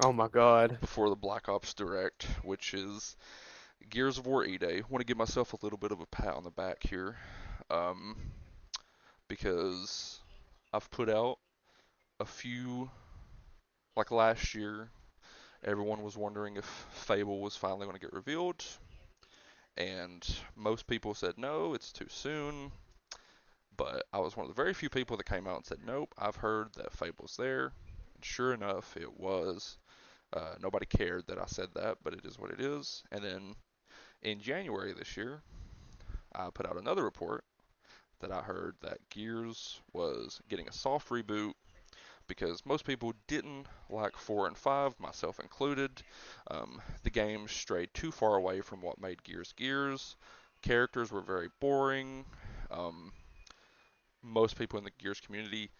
Oh my God. before the Black Ops Direct, which is Gears of War E-Day. Want to give myself a little bit of a pat on the back here, um, because I've put out a few, like last year, everyone was wondering if Fable was finally going to get revealed, and most people said no, it's too soon. But I was one of the very few people that came out and said, nope, I've heard that Fable's there. And sure enough, it was. Nobody cared that I said that, but it is what it is. And then in January this year, I put out another report that I heard that Gears was getting a soft reboot because most people didn't like 4 and 5, myself included. The game strayed too far away from what made Gears Gears. Characters were very boring. Um, most people in the Gears community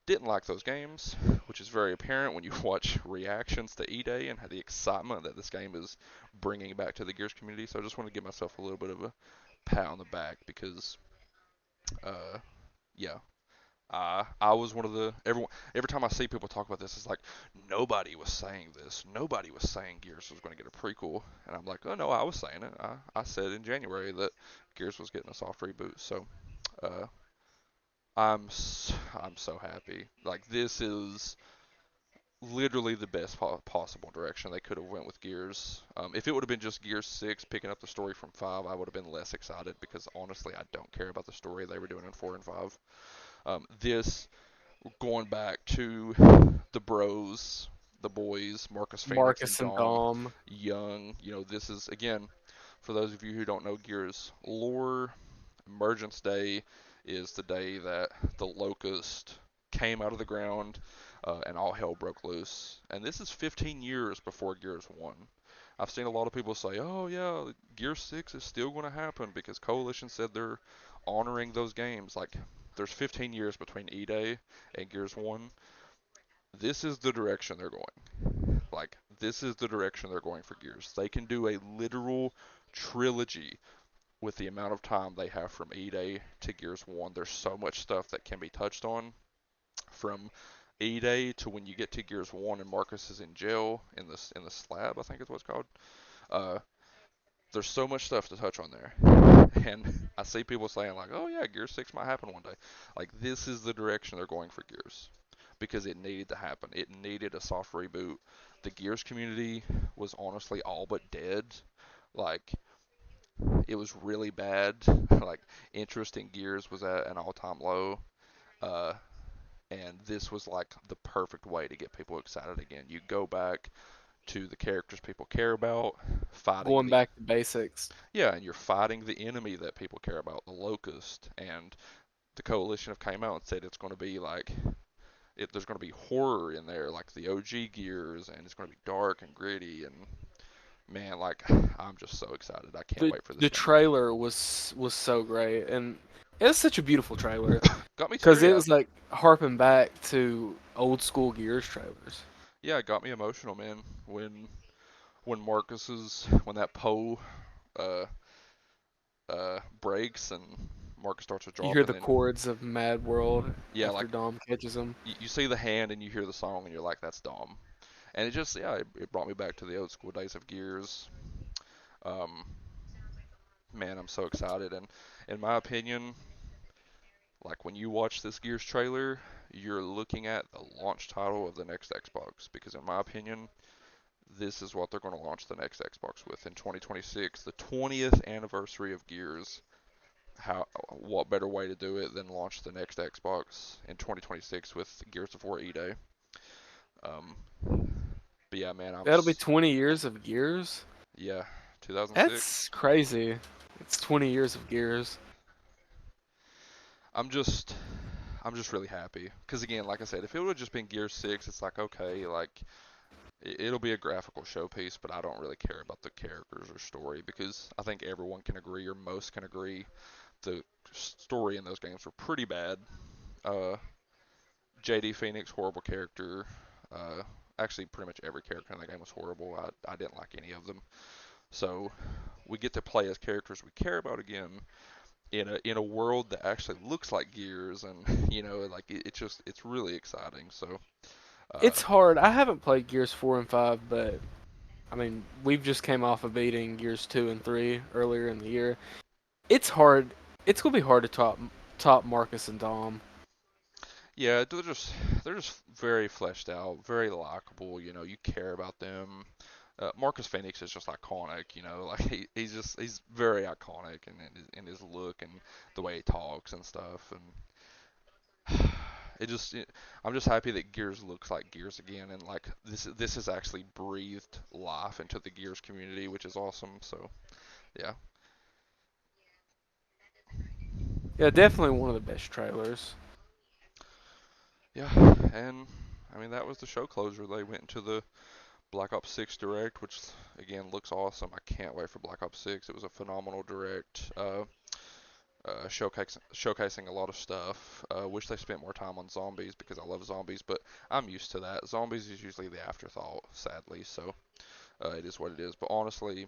didn't like those games, which is very apparent when you watch reactions to E-Day and the excitement that this game is bringing back to the Gears community. So I just want to give myself a little bit of a pat on the back because, uh, yeah, I was one of the everyone. Every time I see people talk about this, it's like nobody was saying this. Nobody was saying Gears was going to get a prequel, and I'm like, oh no, I was saying it. I said in January that Gears was getting a soft reboot. So uh, I'm so happy. Like this is literally the best possible direction they could have went with Gears. If it would have been just Gears 6 picking up the story from 5, I would have been less excited because honestly, I don't care about the story they were doing in 4 and 5. This going back to the bros, the boys, Marcus Phoenix and Marcus and Dom Dom. Young. You know, this is again for those of you who don't know Gears lore. Emergence Day is the day that the Locust came out of the ground and all hell broke loose. And this is 15 years before Gears 1. I've seen a lot of people say, oh, yeah, Gears 6 is still going to happen because Coalition said they're honoring those games. Like, there's 15 years between E Day and Gears 1. This is the direction they're going. Like, this is the direction they're going for Gears. They can do a literal trilogy with the amount of time they have from E-Day to Gears 1, there's so much stuff that can be touched on from E-Day to when you get to Gears 1 and Marcus is in jail in the slab, I think is what it's called. Uh, there's so much stuff to touch on there. And I see people saying like, "Oh yeah, Gears 6 might happen one day." Like this is the direction they're going for Gears because it needed to happen. It needed a soft reboot. The Gears community was honestly all but dead. Like it was really bad. Like interest in Gears was at an all-time low. Uh, and this was like the perfect way to get people excited again. You go back to the characters people care about, fighting Going the back to basics. yeah, and you're fighting the enemy that people care about, the Locust, and the Coalition have came out and said it's going to be like there's going to be horror in there, like the OG Gears, and it's going to be dark and gritty, and man, like I'm just so excited. I can't The wait for this the game. trailer was so great, and it was such a beautiful trailer Got me because teary it eyed. was like harping back to old school Gears trailers. Yeah, it got me emotional, man. When Marcus's when that Poe uh breaks and Marcus starts to You drop, hear and the then chords of Mad World yeah, after like Dom catches him. you see the hand and you hear the song and you're like, that's Dom. And it just yeah, it brought me back to the old school days of Gears. Um, man, I'm so excited. And in my opinion, like when you watch this Gears trailer, you're looking at the launch title of the next Xbox. Because in my opinion, this is what they're going to launch the next Xbox with in 2026, the 20th anniversary of Gears. How what better way to do it than launch the next Xbox in 2026 with Gears of War E-Day? Um, but yeah, man, That'll be 20 years of Gears. yeah, 2006. That's crazy. It's 20 years of Gears. I'm just I'm just really happy because again, like I said, if it would have just been Gear 6, it's like okay, like it'll be a graphical showpiece, but I don't really care about the characters or story because I think everyone can agree or most can agree the story in those games were pretty bad. Uh, JD Phoenix, horrible character. Uh, actually, pretty much every character in the game was horrible. I didn't like any of them. So we get to play as characters we care about again in a world that actually looks like Gears, and like it's just it's really exciting. So uh, It's hard. I haven't played Gears 4 and 5, but I mean, we've just came off of beating Gears 2 and 3 earlier in the year. It's hard. It's gonna be hard to top Marcus and Dom. yeah, they're just very fleshed out, very likable. You care about them. Marcus Phoenix is just iconic, like he's very iconic in his look and the way he talks and stuff, and I'm just happy that Gears looks like Gears again, and like this has actually breathed life into the Gears community, which is awesome. So yeah, Yeah, definitely one of the best trailers. yeah, and I mean that was the show closer. They went into the Black Ops 6 Direct, which again looks awesome. I can't wait for Black Ops 6. It was a phenomenal Direct. Showcasing a lot of stuff. Wish they spent more time on zombies because I love zombies, but I'm used to that. Zombies is usually the afterthought, sadly. So it is what it is. But honestly,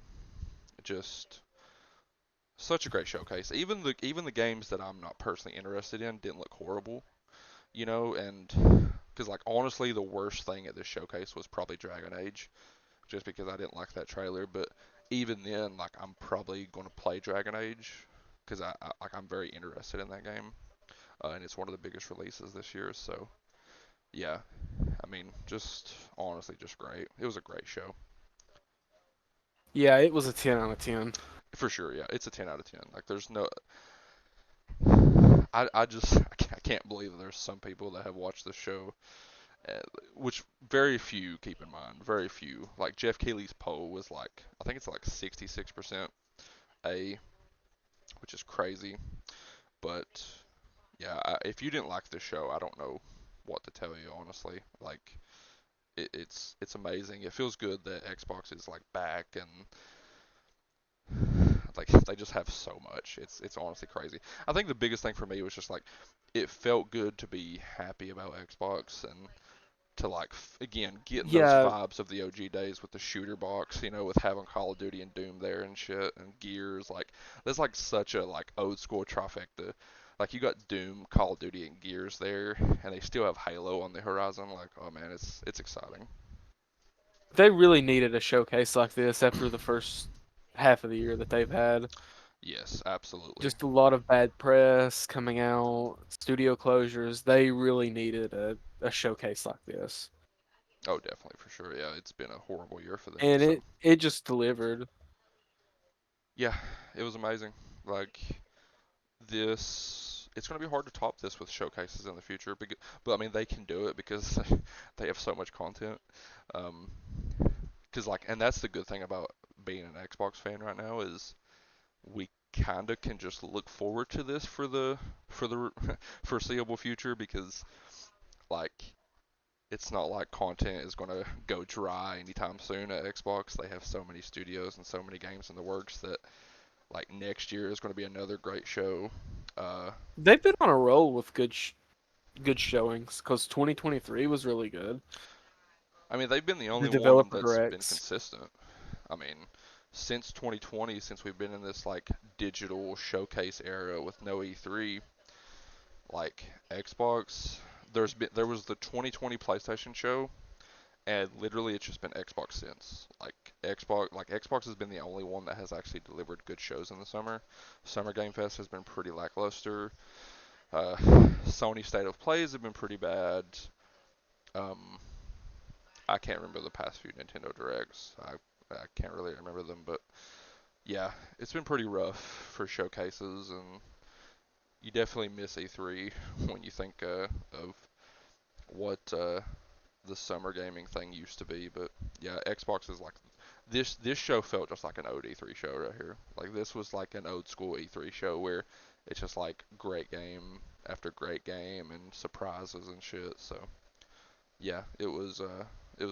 just such a great showcase. Even the games that I'm not personally interested in didn't look horrible, and because like honestly, the worst thing at this showcase was probably Dragon Age, just because I didn't like that trailer. But even then, like I'm probably going to play Dragon Age because I'm very interested in that game, and it's one of the biggest releases this year. So yeah, I mean, just honestly, just great. It was a great show Yeah, it was a 10 out of 10. for sure. Yeah, it's a 10 out of 10. Like there's no, I just I can't believe that there's some people that have watched the show. Uh, which very few keep in mind, very few. Like Jeff Keighley's poll was like, I think it's like 66% A, which is crazy. But yeah, if you didn't like the show, I don't know what to tell you honestly. Like it's amazing. It feels good that Xbox is like back and like they just have so much. It's honestly crazy. I think the biggest thing for me was just like it felt good to be happy about Xbox and to like again getting those Yeah, vibes of the OG days with the shooter box, with having Call of Duty and Doom there and shit and Gears. Like there's like such a like old school trifecta. Like you got Doom, Call of Duty, and Gears there, and they still have Halo on the horizon. Like oh man, it's exciting. they really needed a showcase like this after the first half of the year that they've had. Yes, absolutely. Just a lot of bad press coming out, studio closures. They really needed a showcase like this. Oh, definitely for sure. Yeah, it's been a horrible year for them. And So it just delivered. yeah, it was amazing. Like this, it's going to be hard to top this with showcases in the future. But I mean, they can do it because they have so much content. Um, Because like, and that's the good thing about being an Xbox fan right now is we kind of can just look forward to this for the foreseeable future because like it's not like content is going to go dry anytime soon at Xbox. They have so many studios and so many games in the works that like next year is going to be another great show. Uh, They've been on a roll with good showings because 2023 was really good. I mean, they've been the The only one developer that's been directs. consistent. I mean, since 2020, since we've been in this like digital showcase era with no E3, like Xbox, there was the 2020 PlayStation show, and literally it's just been Xbox since. Xbox has been the only one that has actually delivered good shows in the summer. Summer Game Fest has been pretty lackluster. Uh, Sony State of Plays have been pretty bad. Um, I can't remember the past few Nintendo Directs. I can't really remember them, but yeah, it's been pretty rough for showcases, and you definitely miss E3 when you think of what the summer gaming thing used to be. But yeah, Xbox is like this show felt just like an old E3 show right here. Like this was like an old school E3 show where it's just like great game after great game and surprises and shit. So yeah, it was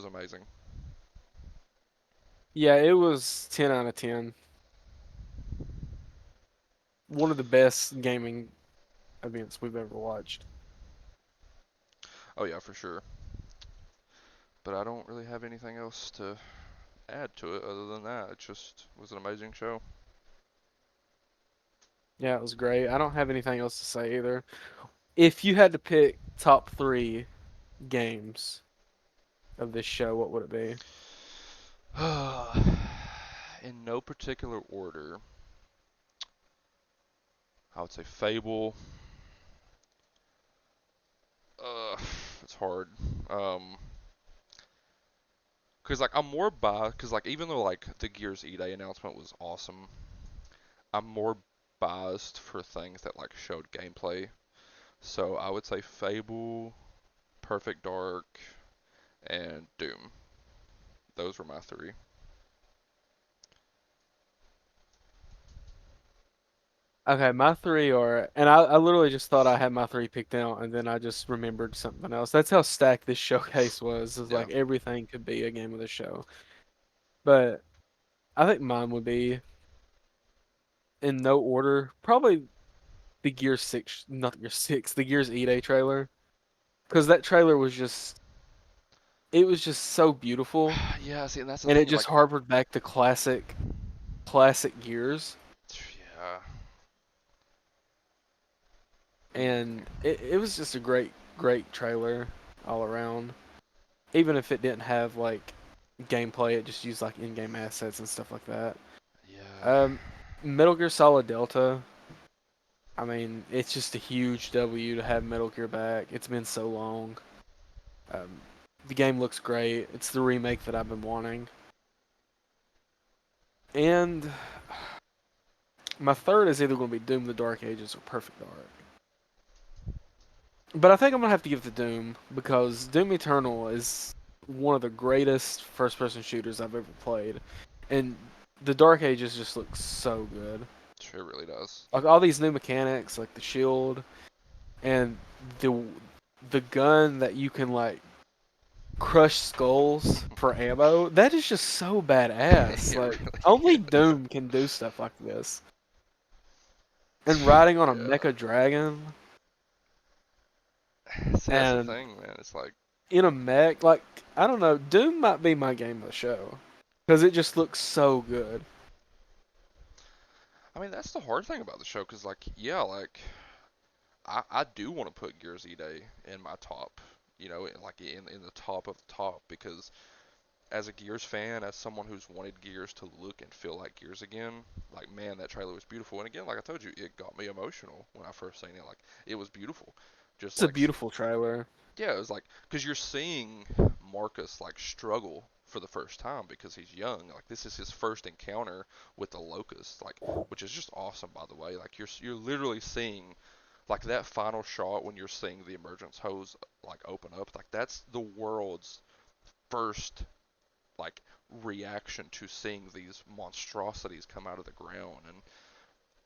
amazing. Yeah, it was 10 out of 10. One of the best gaming events we've ever watched. Oh yeah, for sure. But I don't really have anything else to add to it other than that. It just was an amazing show. Yeah, it was great. I don't have anything else to say either. If you had to pick top three games of this show, what would it be? In no particular order, I would say Fable. Uh, it's hard. Um, cause like I'm more biased. Cause like even though like the Gears E-Day announcement was awesome, I'm more biased for things that like showed gameplay. So I would say Fable, Perfect Dark, and Doom. Those were my three. Okay, my three are, and I literally just thought I had my three picked out, and then I just remembered something else. That's how stacked this showcase was. It's Yeah. like everything could be a game of the show. But I think mine would be in no order. Probably the Gears 6, not the Gears 6, the Gears E-Day trailer. Because that trailer was just, it was just so beautiful, Yeah. See, and that's the and it thing. just Like, harbored back to classic Gears, yeah. and it was just a great trailer all around. Even if it didn't have like gameplay, it just used like in-game assets and stuff like that. Yeah. Um, Metal Gear Solid Delta. I mean, it's just a huge W to have Metal Gear back. It's been so long. Um, the game looks great. It's the remake that I've been wanting. And my third is either going to be Doom: The Dark Ages or Perfect Dark. But I think I'm gonna have to give it to Doom because Doom Eternal is one of the greatest first-person shooters I've ever played, and the Dark Ages just looks so good. Sure, really does. Like all these new mechanics, like the shield and the the gun that you can like crush skulls for ammo. That is just so badass. It Like really only is. Doom can do stuff like this. And riding on a Yeah. mecha dragon, See, that's the and thing, man. It's like, in a mech. Like I don't know, Doom might be my game of the show because it just looks so good. I mean, that's the hard thing about the show, because like, yeah, like I do want to put Gears E-Day in my top, like in the top of the top, because as a Gears fan, as someone who's wanted Gears to look and feel like Gears again, like man, that trailer was beautiful. And again, like I told you, it got me emotional when I first seen it. Like it was beautiful, just It's a like beautiful trailer. yeah, it was like because you're seeing Marcus like struggle for the first time because he's young. Like this is his first encounter with the Locust, like which is just awesome by the way. Like you're literally seeing like that final shot when you're seeing the emergence hose like open up. Like that's the world's first like reaction to seeing these monstrosities come out of the ground, and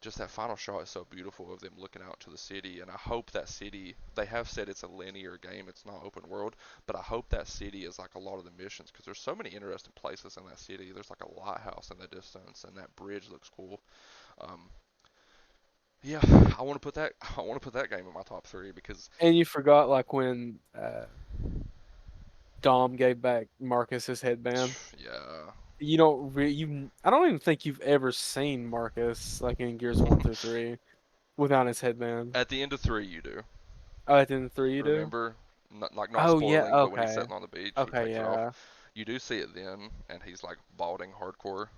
just that final shot is so beautiful of them looking out to the city. And I hope that city, they have said it's a linear game, it's not open world, but I hope that city is like a lot of the missions, because there's so many interesting places in that city. There's like a lighthouse in the distance, and that bridge looks cool. um, yeah, I want to put that I want to put that game in my top three because And you forgot like when Dom gave back Marcus his headband. yeah. You don't you I don't even think you've ever seen Marcus like in Gears 1 through 3 without his headband. At the end of three you do. Oh, at the end of 3 you do? Remember, not Oh yeah, spoiling, but when he's okay. sitting on the beach, he Okay, takes it off. yeah. You do see it then, and he's like balding hardcore.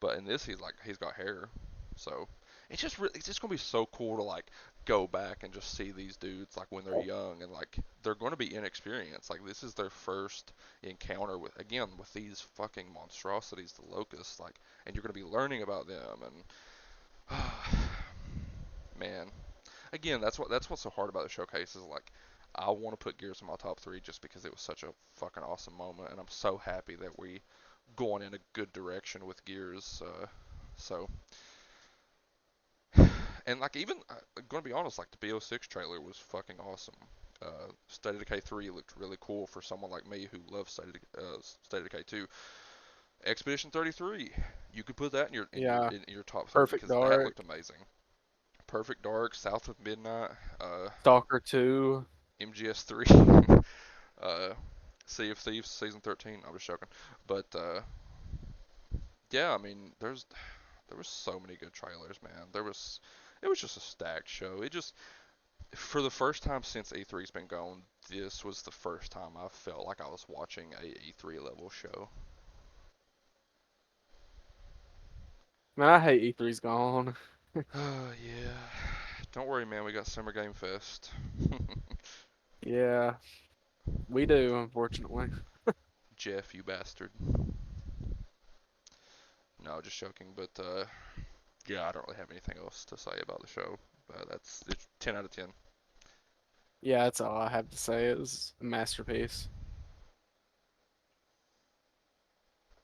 But in this, he's got hair. So it's just gonna be so cool to like go back and just see these dudes like when they're young, and like they're going to be inexperienced. Like this is their first encounter with with these fucking monstrosities, the locusts. Like, and you're gonna be learning about them, and man, again, that's what's so hard about the showcase is like I want to put Gears in my top three just because it was such a fucking awesome moment, and I'm so happy that we going in a good direction with Gears. So, and like even gonna be honest, like the BO6 trailer was fucking awesome. State of Decay 3 looked really cool for someone like me who loves State of Decay 2. Expedition 33, you could put that in Yeah. your top three Perfect because that Dark, looked amazing. Perfect Dark, South of Midnight, Stalker 2. MGS3, uh, Sea of Thieves season 13. I'm just joking, but yeah, I mean, there was so many good trailers, man. It was just a stacked show. It just for the first time since E3's been gone, this was the first time I felt like I was watching a E3 level show. Man, I hate E3's gone. Oh yeah. Don't worry, man. We got Summer Game Fest. Yeah, we do, unfortunately. Jeff, you bastard. No, just joking. But yeah, I don't really have anything else to say about the show. It's 10 out of 10. Yeah, that's all I have to say. It was a masterpiece.